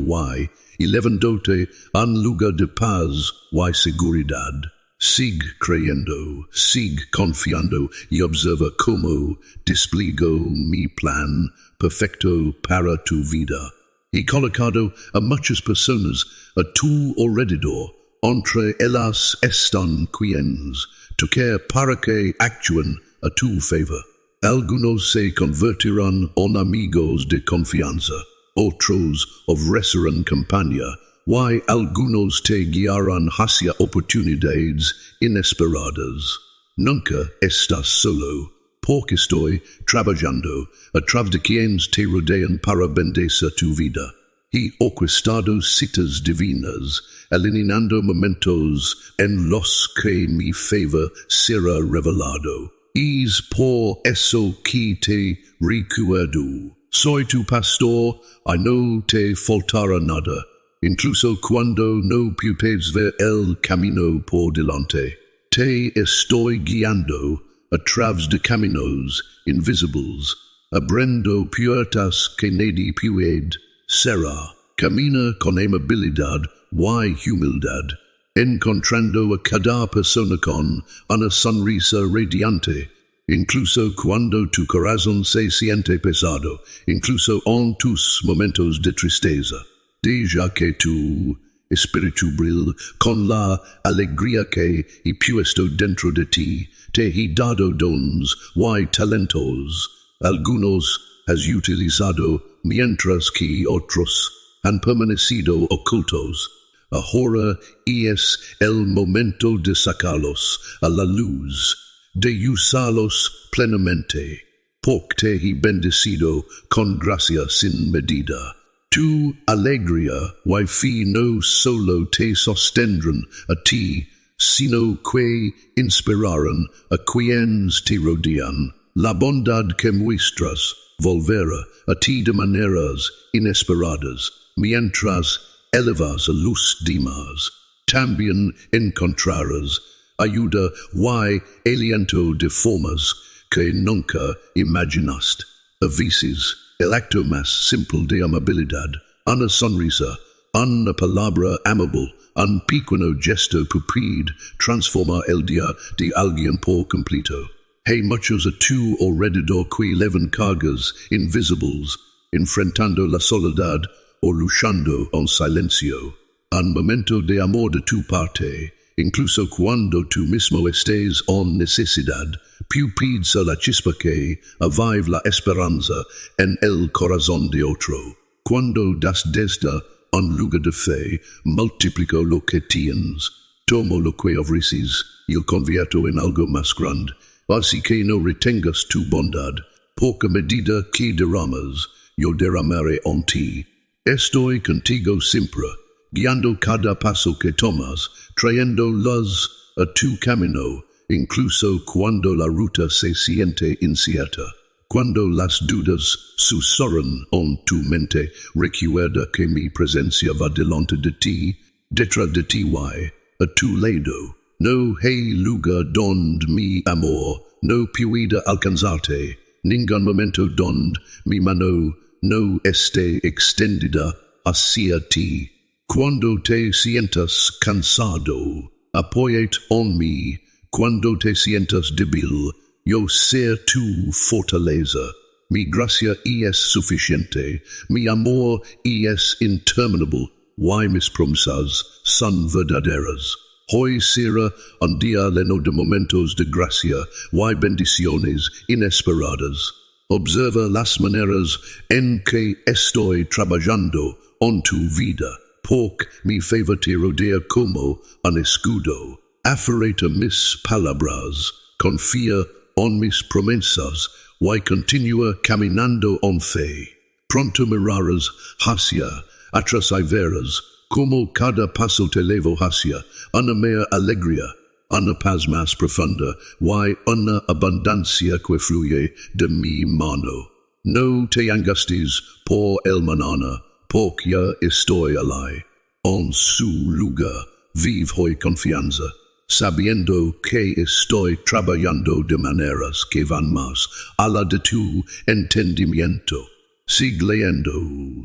y levantándote en lugar de paz y seguridad. Sigue creyendo, sigue confiando y observa cómo despliego mi plan perfecto para tu vida. He colocado a muchas personas a tu alrededor, entre ellas están quienes tocar para que actúen a tu favor. Algunos se convertirán en amigos de confianza, otros ofrecerán campaña, y algunos te guiarán hacia oportunidades inesperadas. Nunca estás solo, porque estoy trabajando a través de quienes te rodean para bendecir tu vida. He orquestado citas divinas, alineando momentos en los que mi favor será revelado. Es por eso que te recuerdo. Soy tu pastor, y no te faltará nada, incluso cuando no puedes ver el camino por delante. Te estoy guiando a través de caminos invisibles, abriendo puertas que nadie puede cerrar. Camina con amabilidad y humildad, encontrando a cada persona con una sonrisa radiante, incluso cuando tu corazón se siente pesado, incluso en tus momentos de tristeza. Deja que tu espíritu brille con la alegría que he puesto dentro de ti. Te he dado dones y talentos. Algunos has utilizado, mientras que otros han permanecido ocultos. Ahora es el momento de sacarlos a la luz, de usarlos plenamente, porque te he bendecido con gracia sin medida. Tu alegría y fe no solo te sostendrán a ti, sino que inspirarán a quienes te rodean. La bondad que muestras volverá a ti de maneras inesperadas, mientras elevas a los demás. También encontrarás ayuda y aliento de formas que nunca imaginaste. A veces, el acto más simple de amabilidad, una sonrisa, una palabra amable, un pequeño gesto puede transformar el día de alguien por completo. Hay muchos a tu alrededor que llevan cargas invisibles, enfrentando la soledad o luchando en silencio. Un momento de amor de tu parte, incluso cuando tú mismo estés en necesidad, puedes la chispa que aviva la esperanza en el corazón de otro. Cuando das desde un lugar de fe, multiplico lo que tienes. Tomo lo que ofreces y lo convierto en algo más grande. Así que no retengas tu bondad, porque a medida que derramas, yo derramaré en ti. Estoy contigo siempre, guiando cada paso que tomas, trayendo luz a tu camino, incluso cuando la ruta se siente incierta. Cuando las dudas susurran en tu mente, recuerda que mi presencia va delante de ti, detrás de ti voy, a tu lado. No hay lugar donde mi amor no pueda alcanzarte, ningún momento donde mi mano no esté extendida hacia ti. Cuando te sientas cansado, apóyate en mí. Cuando te sientas débil, yo ser tu fortaleza. Mi gracia es suficiente, mi amor es interminable. Why mis promesas son verdaderas. Hoy será un día lleno de momentos de gracia, why bendiciones inesperadas. Observa las maneras en que estoy trabajando en tu vida, porque mi favor te rodea como un escudo. Aferrate mis palabras, confía en mis promesas, why continúa caminando en fe. Pronto mirarás hacia atrás y verás como cada paso te llevo hacia una mayor alegría, una paz más profunda, why una abundancia que fluye de mi mano. No te angusties por el mañana, porque ya estoy allí. En su lugar, vive hoy confianza, sabiendo que estoy trabajando de maneras que van más allá de tu entendimiento. Sig leyendo,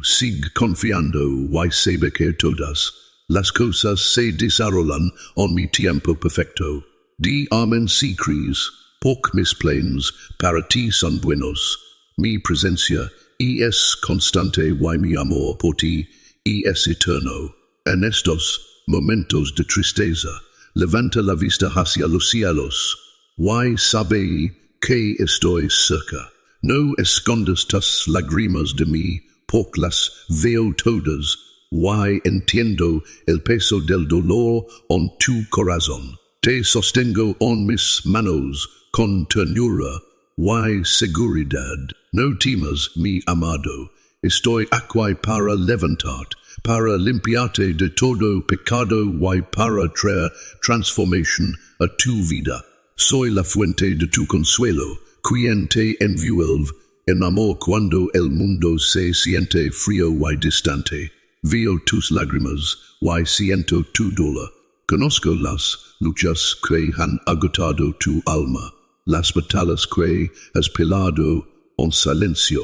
sig confiando, y sabe que todas las cosas se desarrollan en mi tiempo perfecto. Di amén si crees, porque mis planes para ti son buenos. Mi presencia es constante y mi amor por ti es eterno. En estos momentos de tristeza, levanta la vista hacia los cielos, y sabe que estoy cerca. No escondas tus lágrimas de mí, porque las veo todas, y entiendo el peso del dolor en tu corazón. Te sostengo en mis manos con ternura y seguridad. No temas, mi amado, estoy aquí para levantarte, para limpiarte de todo pecado y para traer transformación a tu vida. Soy la fuente de tu consuelo, quien te envuelve en amor cuando el mundo se siente frío y distante. Veo tus lágrimas y siento tu dolor. Conozco las luchas que han agotado tu alma, las batallas que has peleado en silencio,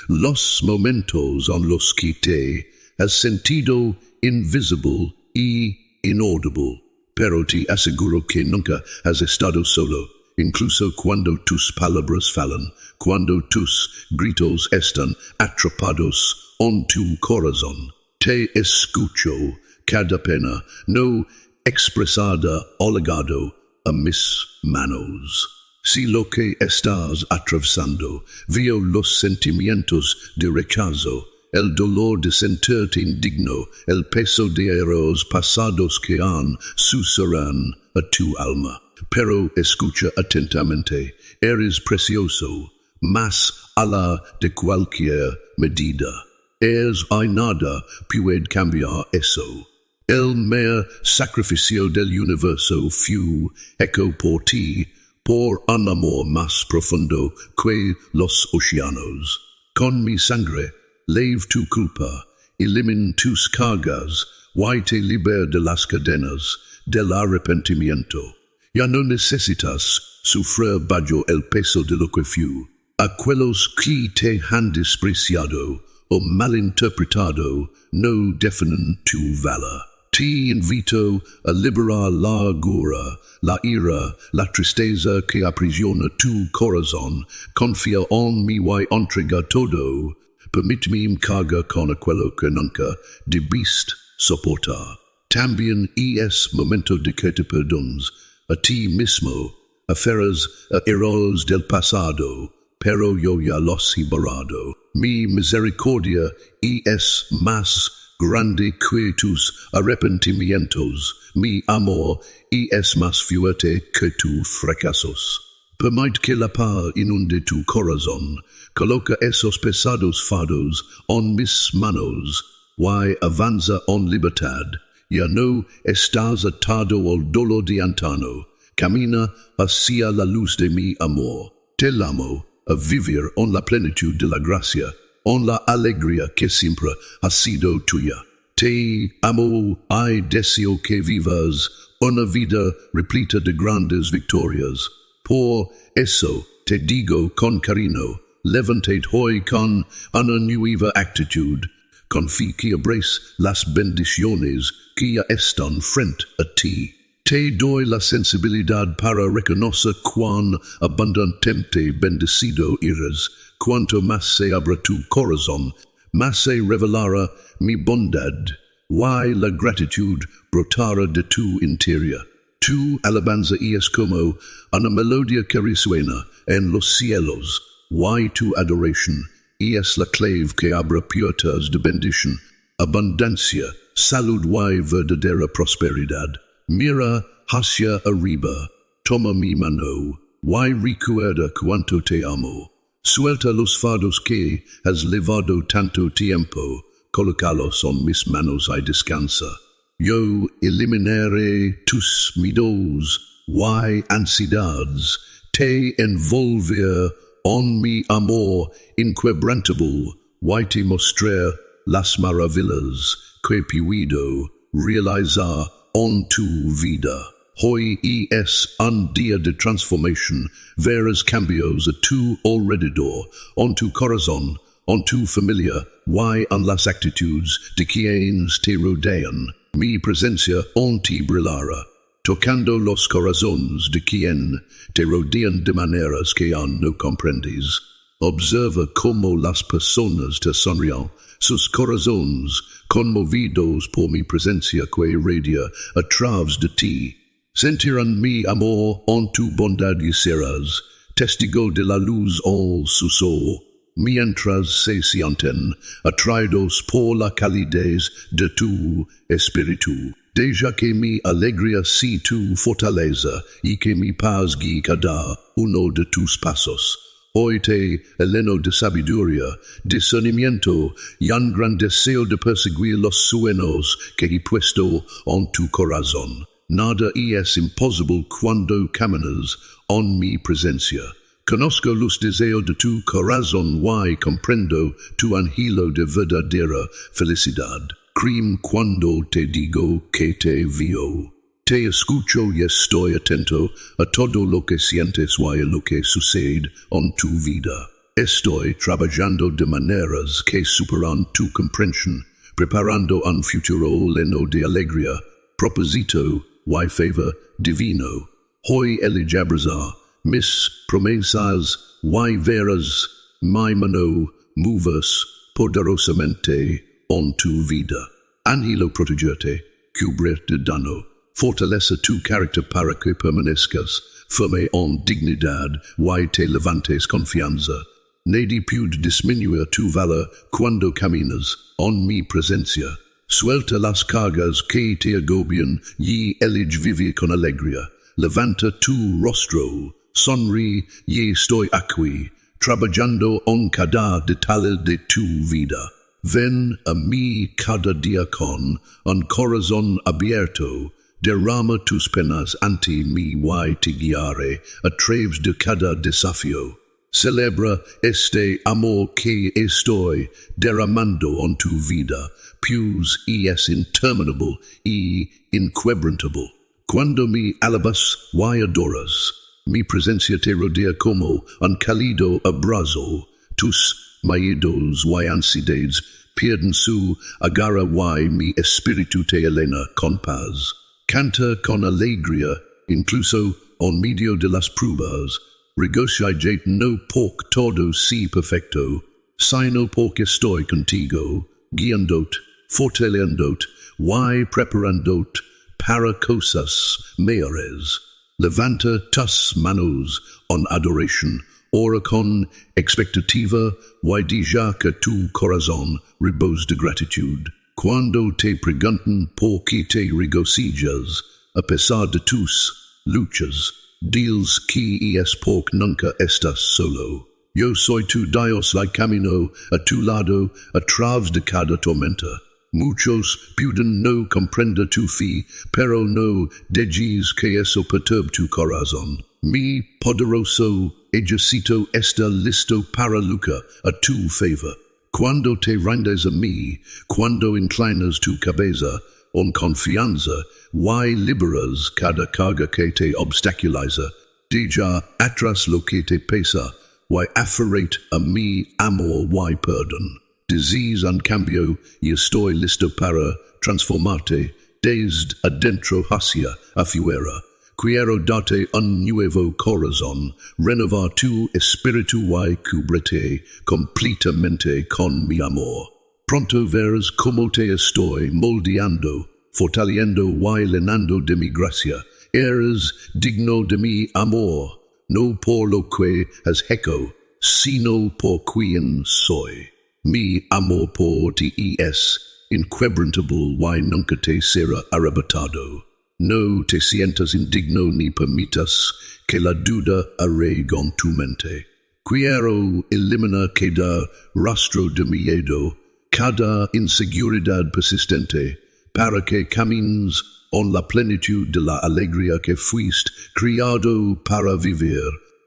los momentos en los que te has sentido invisible y inaudible. Pero te aseguro que nunca has estado solo. Incluso cuando tus palabras fallan, cuando tus gritos están atrapados en tu corazón, te escucho cada pena no expresada obligado a mis manos. Si lo que estás atravesando, veo los sentimientos de rechazo, el dolor de sentirte indigno, el peso de errores pasados que susurran a tu alma. Pero escucha atentamente, eres precioso, más allá de cualquier medida. Hay nada puede cambiar eso. El mayor sacrificio del universo fue hecho por ti, por un amor más profundo que los océanos. Con mi sangre, lave tu culpa, elimina tus cargas, y te libera de las cadenas del arrepentimiento. Ya no necesitas sufrir bajo el peso de lo que fue. Aquellos que te han despreciado o malinterpretado no definen tu valor. Te invito a liberar la gura, la ira, la tristeza que aprisiona tu corazón. Confía en mí y entrega todo. Permíteme encargar con aquello que nunca debiste soportar. También es momento de que te perdones a ti mismo, aferras a errores del pasado, pero yo ya los he borrado. Mi misericordia es más grande que tus arrepentimientos, mi amor es más fuerte que tus fracasos. Permite que la paz inunde tu corazón, coloca esos pesados fardos en mis manos, y avanza en libertad, ya no estás atado al dolor de antaño, camina hacia la luz de mi amor. Te llamo a vivir en la plenitud de la gracia, en la alegría que siempre ha sido tuya. Te amo y deseo que vivas una vida repleta de grandes victorias. Por eso te digo con cariño, levántate hoy con una nueva actitud, con fe que abrace las bendiciones que ya están frente a ti. Te doy la sensibilidad para reconocer cuán abundantemente bendecido eres. Cuanto más se abra tu corazón, más se revelará mi bondad. Y la gratitud brotará de tu interior. Tu alabanza es como una melodía que resuena en los cielos. Y tu adoración es la clave que abre puertas de bendición, abundancia, salud y verdadera prosperidad. Mira hacia arriba, toma mi mano, y recuerda cuánto te amo. Suelta los fardos que has llevado tanto tiempo, colócalos en mis manos y descansa. Yo eliminaré tus miedos y ansiedades, te envolveré en mi amor inquebrantable, y te mostraré las maravillas que puedo realizar en tu vida. Hoy es un día de transformación. Verás cambios a tu alrededor, en tu corazón, en tu familia y en las actitudes de quienes te rodean. Mi presencia en ti brillará, tocando los corazones de quien te rodean de maneras que aún no comprendes. Observa cómo las personas te sonríen, sus corazones conmovidos por mi presencia que radia a través de ti. Sentirán mi amor en tu bondad y serás testigo de la luz en su sol, mientras se sienten atraídos por la calidez de tu espíritu. Deja que mi alegría sea tu fortaleza y que mi paz guíe cada uno de tus pasos. Hoy te lleno de sabiduría, discernimiento y un gran deseo de perseguir los sueños que he puesto en tu corazón. Nada es imposible cuando caminas en mi presencia. Conozco los deseos de tu corazón y comprendo tu anhelo de verdadera felicidad. Creo cuando te digo que te veo. Te escucho y estoy atento a todo lo que sientes y a lo que sucede en tu vida. Estoy trabajando de maneras que superan tu comprensión, preparando un futuro lleno de alegría, propósito y favor divino. Hoy abrazar mis promesas y verás mi mano moverse poderosamente en tu vida. Anhelo protegerte, cubrirte de daño. Fortalece tu carácter para que permanezcas firme en dignidad y te levantes confianza. Nadie puede disminuir tu valor cuando caminas en mi presencia. Suelta las cargas que te agobian y elige vivir con alegría. Levanta tu rostro, sonríe y estoy aquí, trabajando en cada detalle de tu vida. Ven a mí cada día con un corazón abierto. Derrama tus penas ante mí y te guiaré a través de cada desafío. Celebra este amor que estoy derramando en tu vida, pues es interminable y inquebrantable. Cuando me alabas y adoras, mi presencia te rodea como un cálido abrazo. Tus miedos y ansiedades pierden su agarra y mi espíritu te llena con paz. Canta con alegría, incluso en medio de las pruebas. Regocíjate no porque todo sea perfecto, sino porque estoy contigo, guiándote, fortaleciéndote y preparándote para cosas mayores. Levanta tus manos en adoración, ora con expectativa y deja que tu corazón rebose de gratitud. Cuando te preguntan por qué te regocijas, a pesar de tus luchas, diles que es porque nunca estás solo. Yo soy tu Dios y camino a tu lado a través de cada tormenta. Muchos puden no comprender tu fe, pero no dejes que eso perturbe tu corazón. Mi poderoso ejército está listo para luchar a tu favor. Cuando te rindes a mí, cuando inclinas tu cabeza, con confianza, y liberas cada carga que te obstaculiza, deja atrás lo que te pesa, y aferrate a mi amor y perdón. Disease en cambio, y estoy listo para transformarte desde adentro hacia afuera. Quiero darte un nuevo corazón, renovar tu espíritu y cubrirte completamente con mi amor. Pronto verás cómo te estoy moldeando, fortaleciendo y llenando de mi gracia. Eres digno de mi amor, no por lo que has hecho, sino por quien soy. Mi amor por ti es inquebrantable y nunca te será arrebatado. No te sientas indigno ni permitas que la duda arraigue en tu mente. Quiero eliminar cada rastro de miedo, cada inseguridad persistente, para que camines en la plenitud de la alegría que fuiste criado para vivir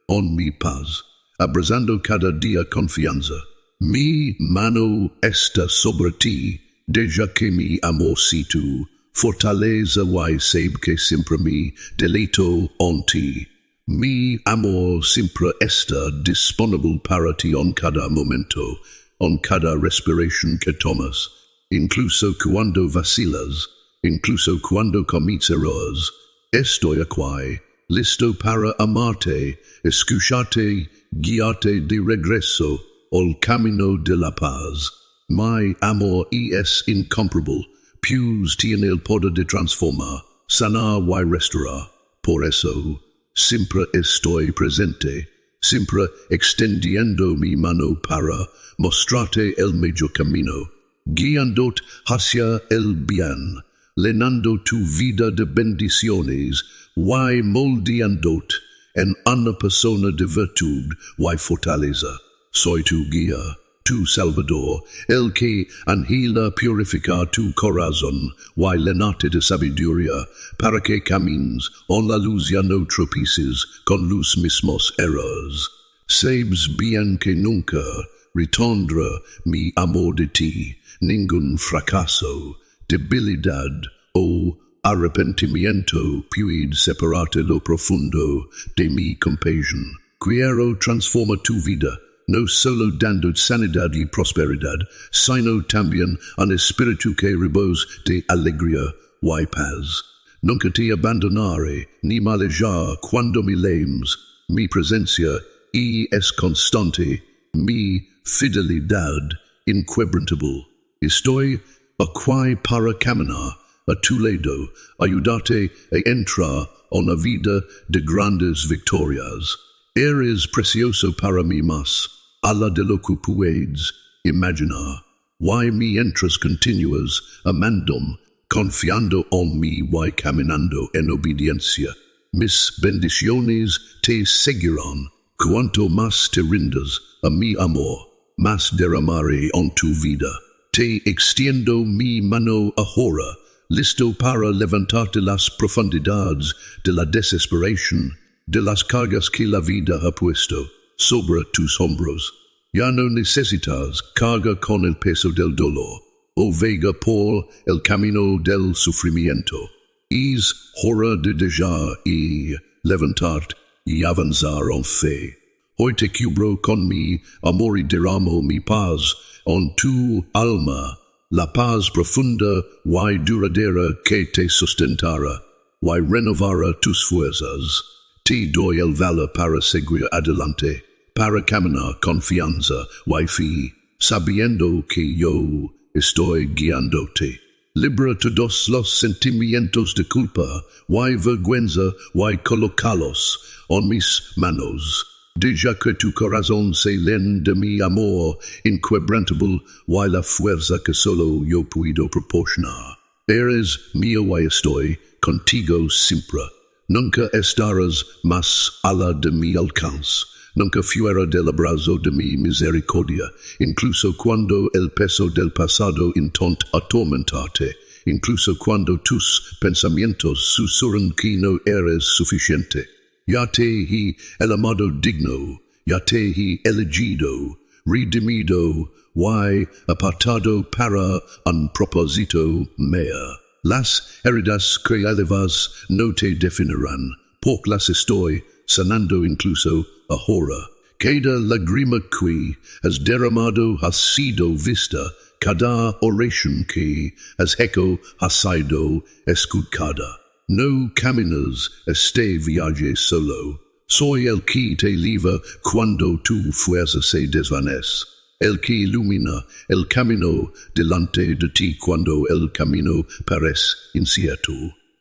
en mi paz, abrazando cada día confianza. Mi mano está sobre ti, desde que mi amorcito fortaleza y sabe que siempre me deleito en ti. Mi amor siempre está disponible para ti en cada momento, en cada respiración que tomas, incluso cuando vacilas, incluso cuando cometes errores. Estoy aquí, listo para amarte, escucharte, guiarte de regreso al camino de la paz. Mi amor es incomparable. Pues tiene el poder de transformar, sanar y restaurar. Por eso, siempre estoy presente, siempre extendiendo mi mano para mostrarte el mejor camino, guiándote hacia el bien, llenando tu vida de bendiciones y moldeándote en una persona de virtud y fortaleza. Soy tu guía, tu Salvador, el que anhela purificar tu corazón y llenarte de sabiduría, para que camines en la luz y no tropieces con los mismos errores. Sabes bien que nunca retendrá mi amor de ti, ningún fracaso, debilidad o arrepentimiento puede separarte lo profundo de mi compasión. Quiero transformar tu vida, no solo dando sanidad y prosperidad, sino también un espíritu que rebosa de alegría y paz. Nunca te abandonaré ni malejar cuando me lemes. Mi presencia es constante, mi fidelidad inquebrantable. Estoy aquí para caminar a tu lado, ayudarte a entrar en una vida de grandes victorias. Eres precioso para mí más, alla de lo que puedes imaginar. Y mientras continúas amándome, confiando en mí y caminando en obediencia, mis bendiciones te seguirán. Cuanto más te rindas a mi amor, más derramaré en tu vida. Te extiendo mi mano ahora, listo para levantarte las profundidades de la desesperación, de las cargas que la vida ha puesto sobre tus hombros. Ya no necesitas carga con el peso del dolor, o vega por el camino del sufrimiento. Es hora de dejar y levantarte y avanzar en fe. Hoy te cubro con mi amor y derramo mi paz en tu alma, la paz profunda y duradera que te sustentará y renovará tus fuerzas. Te doy el valor para seguir adelante, para caminar confianza y fe, sabiendo que yo estoy guiándote. Libera todos los sentimientos de culpa y vergüenza y colócalos en mis manos. Deja que tu corazón se llene de mi amor inquebrantable y la fuerza que solo yo puedo proporcionar. Eres mío y estoy contigo siempre. Nunca estarás más allá de mi alcance. nunca fuera del abrazo de mi misericordia, incluso cuando el peso del pasado intenta atormentarte, incluso cuando tus pensamientos susurran que no eres suficiente. Ya te he el amado digno, ya te he elegido, redimido, apartado para un propósito mea. Las heridas que llevas no te definirán, porque las estoy sanando incluso ahora. Cada lágrima que has derramado ha sido vista, cada oración que has hecho ha sido escuchada. No caminas este viaje solo. Soy el que te lleva cuando tu fuerza se desvanece. El que ilumina el camino delante de ti cuando el camino parece incierto.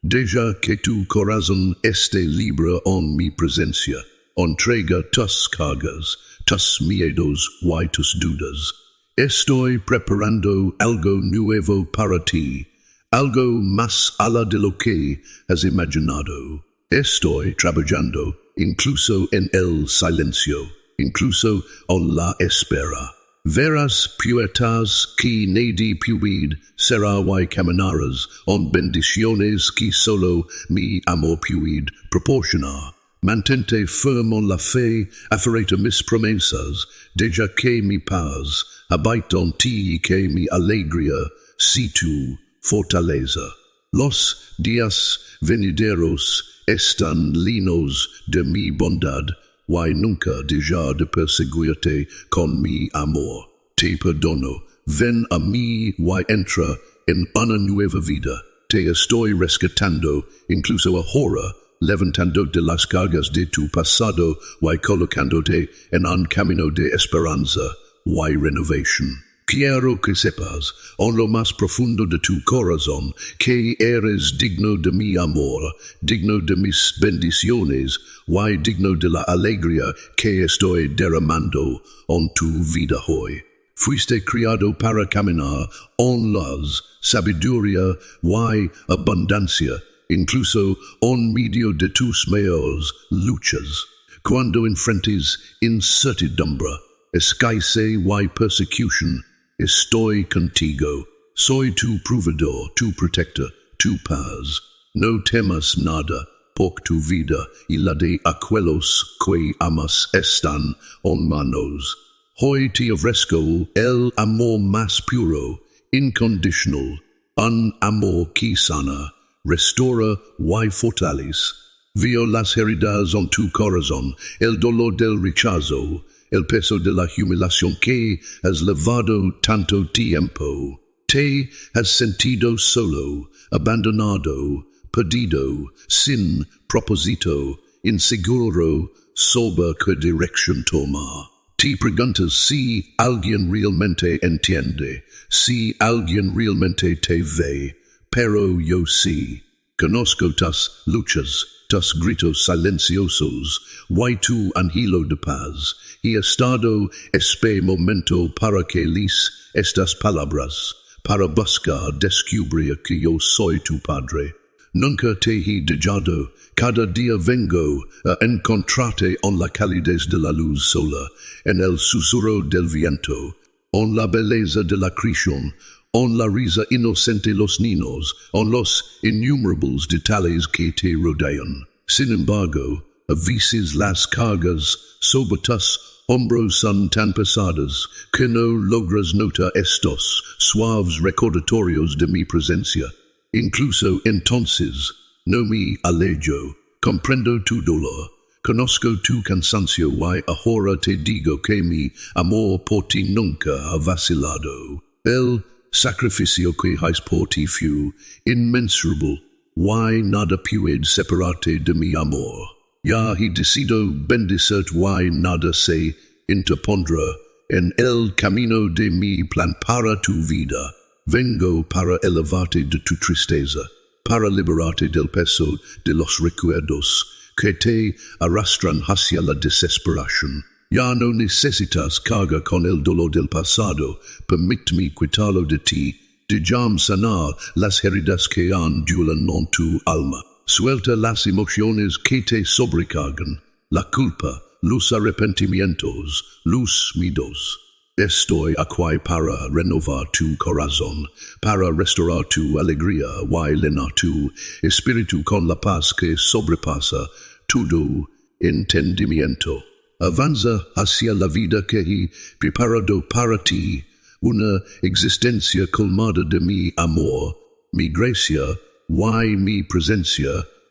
Deja que tu corazón esté libre en mi presencia. Entrega tus cargas, tus miedos y tus dudas. Estoy preparando algo nuevo para ti, algo más allá de lo que has imaginado. Estoy trabajando incluso en el silencio, incluso en la espera. Verás puertas que nadie puede cerrar y caminarás en bendiciones que solo mi amor puede proporcionar. Mantente firme en la fe, aferrate mis promesas, deja que mi paz habite en ti y que mi alegría sea tu fortaleza. Los días venideros están llenos de mi bondad, y nunca dejar de perseguirte con mi amor. Te perdono, ven a mí y entra en una nueva vida. Te estoy rescatando, incluso ahora, levantando de las cargas de tu pasado y colocándote en un camino de esperanza y renovación. Quiero que sepas, en lo más profundo de tu corazón, que eres digno de mi amor, digno de mis bendiciones, y digno de la alegría que estoy derramando en tu vida hoy. Fuiste criado para caminar en luz, sabiduría y abundancia, incluso en medio de tus mayores luchas. Cuando enfrentes incertidumbre, escasez y persecución, estoy contigo. Soy tu proveedor, tu protector, tu paz. No temas nada, porque tu vida y la de aquellos que amas están en manos. Hoy te ofrezco el amor más puro, incondicional, un amor que sana, restaura y fortalece. Veo las heridas en tu corazón, el dolor del rechazo, el peso de la humillación que has llevado tanto tiempo. Te has sentido solo, abandonado, perdido, sin propósito, inseguro, sobre qué dirección tomar. Te preguntas si alguien realmente entiende, si alguien realmente te ve, pero yo sí. Conozco tus luchas, tus gritos silenciosos, y tu anhelo de paz. He estado este momento para que leas estas palabras, para buscar descubrir que yo soy tu Padre. Nunca te he dejado, cada día vengo a encontrarte en la calidez de la luz sola, en el susurro del viento, en la belleza de la creación, en la risa inocente de los niños, en los innumerables detalles que te rodean. Sin embargo, a veces las cargas sobre tus hombros son tan pesadas que no logras notar estos suaves recordatorios de mi presencia. Incluso entonces, no me alejo, comprendo tu dolor, conozco tu cansancio y ahora te digo que mi amor por ti nunca ha vacilado. El sacrificio que has por ti fue inmensurable, y nada puede separarte de mi amor. Ya he decidido bendecirte y nada se interpondrá en el camino de mi plan para tu vida. Vengo para elevarte de tu tristeza, para liberarte del peso de los recuerdos que te arrastran hacia la desesperación. Ya no necesitas cargar con el dolor del pasado, permíteme quitarlo de ti, déjame sanar las heridas que andulan en tu alma. Suelta las emociones que te sobrecargan, la culpa, los arrepentimientos, los miedos. Estoy aquí para renovar tu corazón, para restaurar tu alegría, llenar tu espíritu con la paz que sobrepasa todo entendimiento. Avanza hacia la vida que he preparado para ti, una existencia colmada de mi amor, mi gracia, mi presencia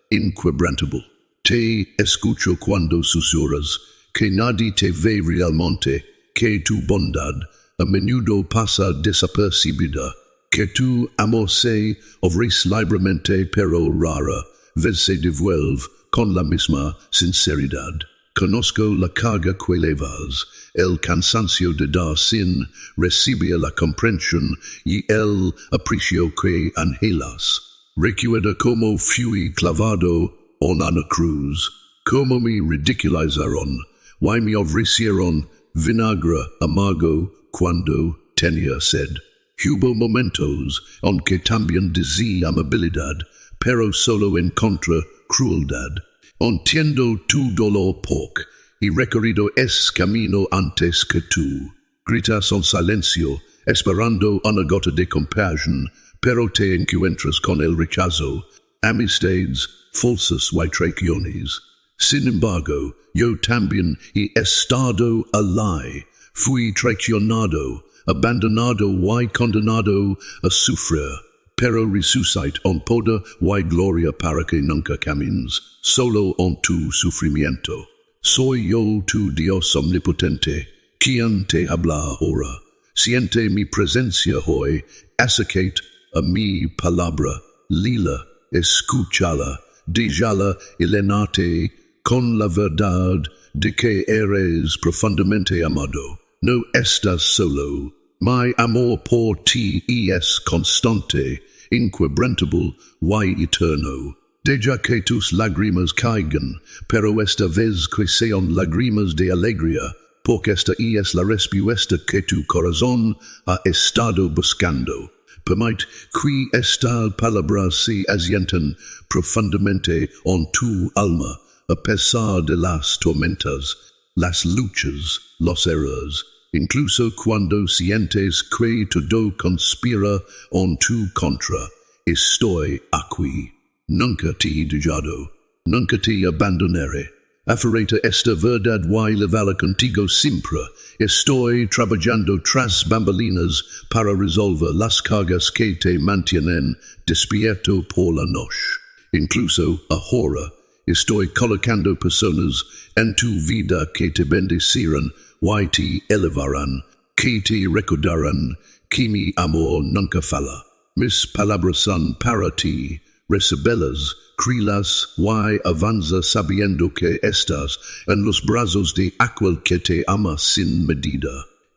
inquebrantable. Te escucho cuando susurras, que nadie te ve realmente, que tu bondad a menudo pasa desapercibida, que tu amor se ofrece libremente pero rara vez se devuelve con la misma sinceridad. Conozco la carga que llevas, el cansancio de dar sin recibir la comprensión y el aprecio que anhelas. Recuerda cómo fui clavado en una cruz, cómo me ridiculizaron, me ofrecieron vinagre amargo cuando tenía sed. Hubo momentos en que también decía amabilidad, pero solo en contra crueldad. Entiendo tu dolor porque he recorrido ese camino antes que tú. Gritas en silencio, esperando una gota de compasión, pero te encuentras con el rechazo, amistades, falsas y traiciones. Sin embargo, yo también he estado allí. Fui traicionado, abandonado y condenado a sufrir, pero resucité en poder y gloria para que nunca camines solo en tu sufrimiento. Soy yo tu Dios omnipotente, quien te habla ahora. Siente mi presencia hoy, acércate a mi palabra, lila, escúchala, déjala y llénate con la verdad de que eres profundamente amado. No estás solo. Mi amor por ti es constante, inquebrantable y eterno. Deja que tus lágrimas caigan, pero esta vez que sean lágrimas de alegría, porque esta es la respuesta que tu corazón ha estado buscando. Permite que estas palabras se asienten profundamente en tu alma, a pesar de las tormentas, las luchas, los errores, incluso cuando sientes que todo conspira en tu contra. Estoy aquí. Nunca te he dejado, nunca te abandonaré. Aferrate esta verdad y lévala contigo siempre. Estoy trabajando tras bambalinas para resolver las cargas que te mantienen despierto por la noche. Incluso ahora estoy colocando personas en tu vida que te bendecirán y te elevarán, que te recordarán que mi amor nunca falla. Mis palabras son para ti. Recibelas, créelas y avanza sabiendo que estás en los brazos de aquel que te ama sin medida.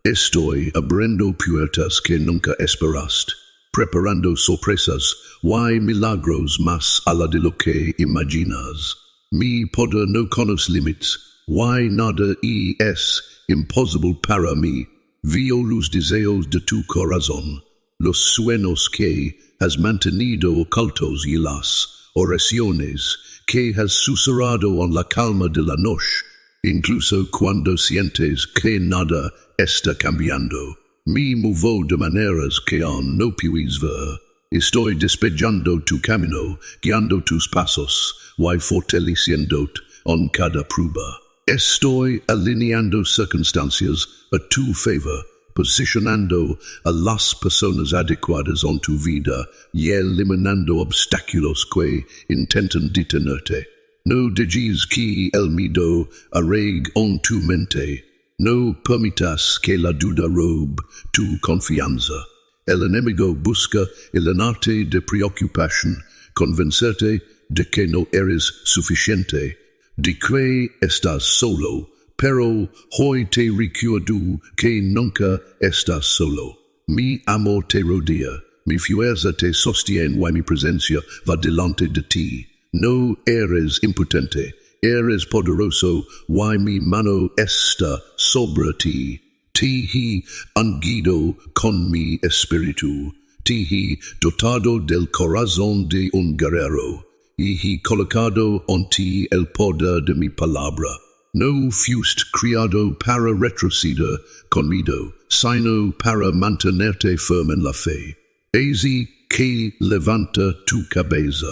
Estoy abriendo puertas que nunca esperaste, preparando sorpresas y milagros más allá de lo que imaginas. Mi poder no conoce límites, y nada es imposible para mí. Veo los deseos de tu corazón, los sueños que has mantenido ocultos y las oraciones que has susurrado en la calma de la noche, incluso cuando sientes que nada está cambiando. Me muevo de maneras que aún no puedes ver. Estoy despejando tu camino, guiando tus pasos y fortaleciéndote en cada prueba. Estoy alineando circunstancias a tu favor, posicionando a las personas adecuadas en tu vida y eliminando obstáculos que intentan detenerte. No dejes que el miedo arraigue en tu mente. No permitas que la duda robe tu confianza. El enemigo busca llenarte de preocupación, convencerte de que no eres suficiente, de que estás solo. Pero hoy te recuerdo que nunca estás solo. Mi amor te rodea, mi fuerza te sostiene y mi presencia va delante de ti. No eres impotente, eres poderoso y mi mano está sobre ti. Te he ungido con mi espíritu, te he dotado del corazón de un guerrero y he colocado en ti el poder de mi palabra. no fuiste criado para retroceder conmigo, sino para mantenerte firme en la fe. Así que levanta tu cabeza,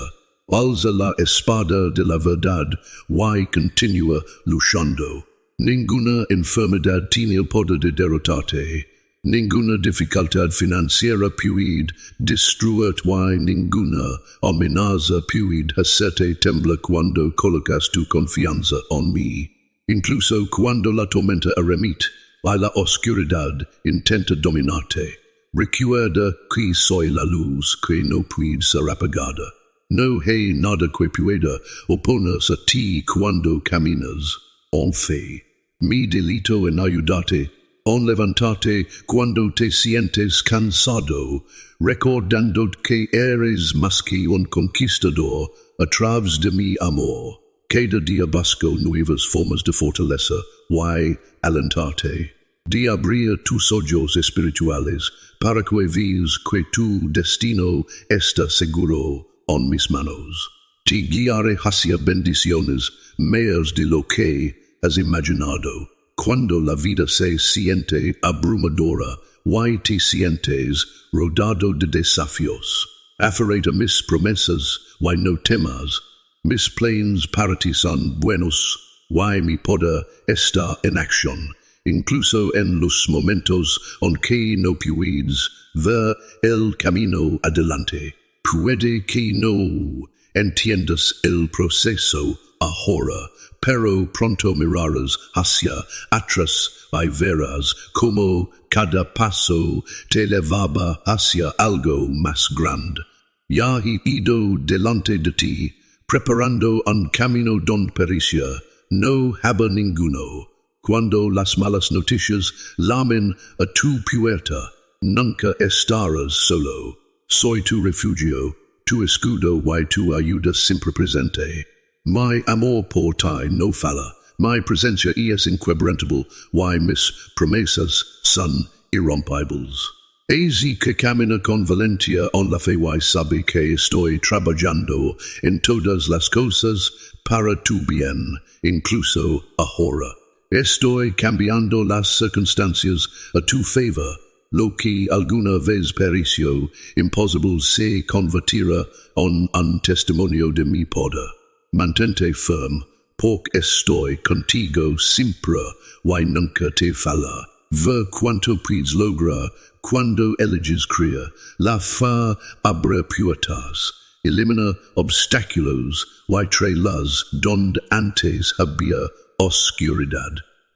alza la espada de la verdad, y continúa luchando. Ninguna enfermedad tiene el poder de derrotarte. Ninguna dificultad financiera puede destruirte, y ninguna amenaza puede hacerte temblar cuando colocas tu confianza en mí. Incluso cuando la tormenta arremete y la oscuridad intenta dominarte, recuerda que soy la luz que no puede ser apagada. No hay nada que pueda oponerse a ti cuando caminas en fe. Mi delito en ayudarte, en levantarte cuando te sientes cansado, recordando que eres más que un conquistador a través de mi amor. Cada día busco nuevas formas de fortaleza y alentarte, de abrir tus ojos espirituales para que veas que tu destino está seguro en mis manos. Te guiaré hacia bendiciones mayores de lo que has imaginado. Cuando la vida se siente abrumadora y te sientes rodeado de desafíos, aferrate mis promesas y no temas. Mis planes para ti son buenos, y mi poder está en acción, incluso en los momentos en que no puedes ver el camino adelante. Puede que no entiendas el proceso ahora, pero pronto mirarás hacia atrás y verás cómo cada paso te llevaba hacia algo más grande. Ya he ido delante de ti, preparando un camino donde pericia no habrá ninguno. Cuando las malas noticias llamen a tu puerta, nunca estarás solo. Soy tu refugio, tu escudo y tu ayuda siempre presente. Mi amor por ti no falla, mi presencia es inquebrantable, y mis promesas son irrompibles. Así que camina con valentía en la fe y sabe que estoy trabajando en todas las cosas para tu bien, incluso ahora. Estoy cambiando las circunstancias a tu favor. Lo que alguna vez pareció imposible se convertirá en un testimonio de mi poder. Mantente firme, porque estoy contigo siempre y nunca te falla. Ver cuánto puedes lograr cuando eliges creer. La fe abre puertas, elimina obstáculos y trae luz donde antes había oscuridad.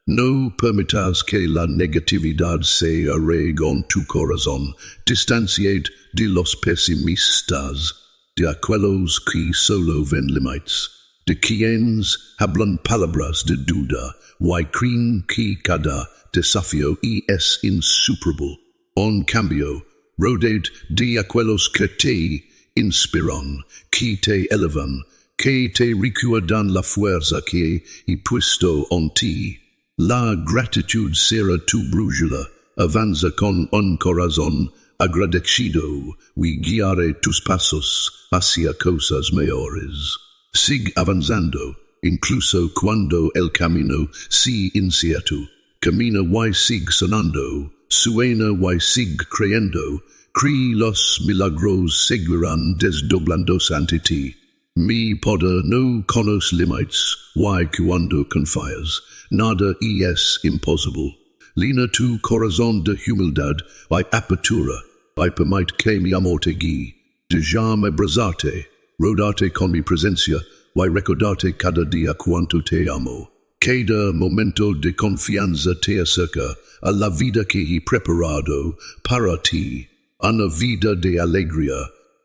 No permitas que la negatividad se arraigue en tu corazón. Distanciate de los pesimistas, de aquellos que solo ven límites, de quienes hablan palabras de duda y creen que cada desafío es insuperable. En cambio, rodéate de aquellos que te inspiran, que te elevan, que te recuerdan la fuerza que he puesto en ti. La gratitud será tu brújula. Avanza con un corazón agradecido y guiaré tus pasos hacia cosas mejores. Sigue avanzando, incluso cuando el camino sea incierto. Camina y sigue sonando, suena y sigue creyendo. Cree los milagros seguirán desdoblándose ante ti. Mi poder no conoce límites, y cuando confías, nada es imposible. Lina tu corazón de humildad y apertura, y permite que mi amor te guíe. Déjame abrazarte, rodarte con mi presencia, y recordarte cada día cuánto te amo. Cada momento de confianza te acerca a la vida que he preparado para ti. Una vida de alegría,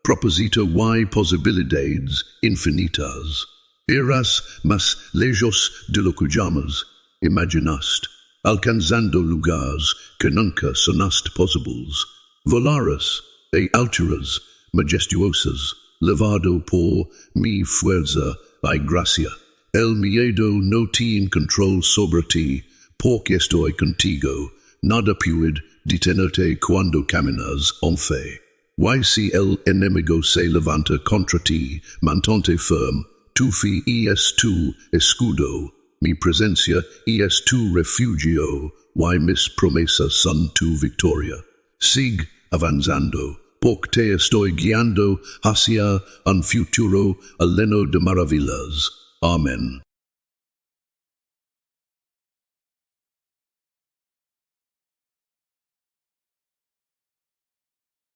propósito y posibilidades infinitas. Irás más lejos de lo que jamás imaginaste, alcanzando lugares que nunca sonaste posibles. Volarás de alturas majestuosas, llevado por mi fuerza y gracia. El miedo no tiene control sobre ti, porque estoy contigo. Nada puede detenerte cuando caminas en fe. Y si el enemigo se levanta contra ti, mantente firme. Tu fe es tu escudo. Mi presencia es tu refugio, y mis promesas son tu victoria. Sigue avanzando, porque te estoy guiando hacia un futuro lleno de maravillas. Amén.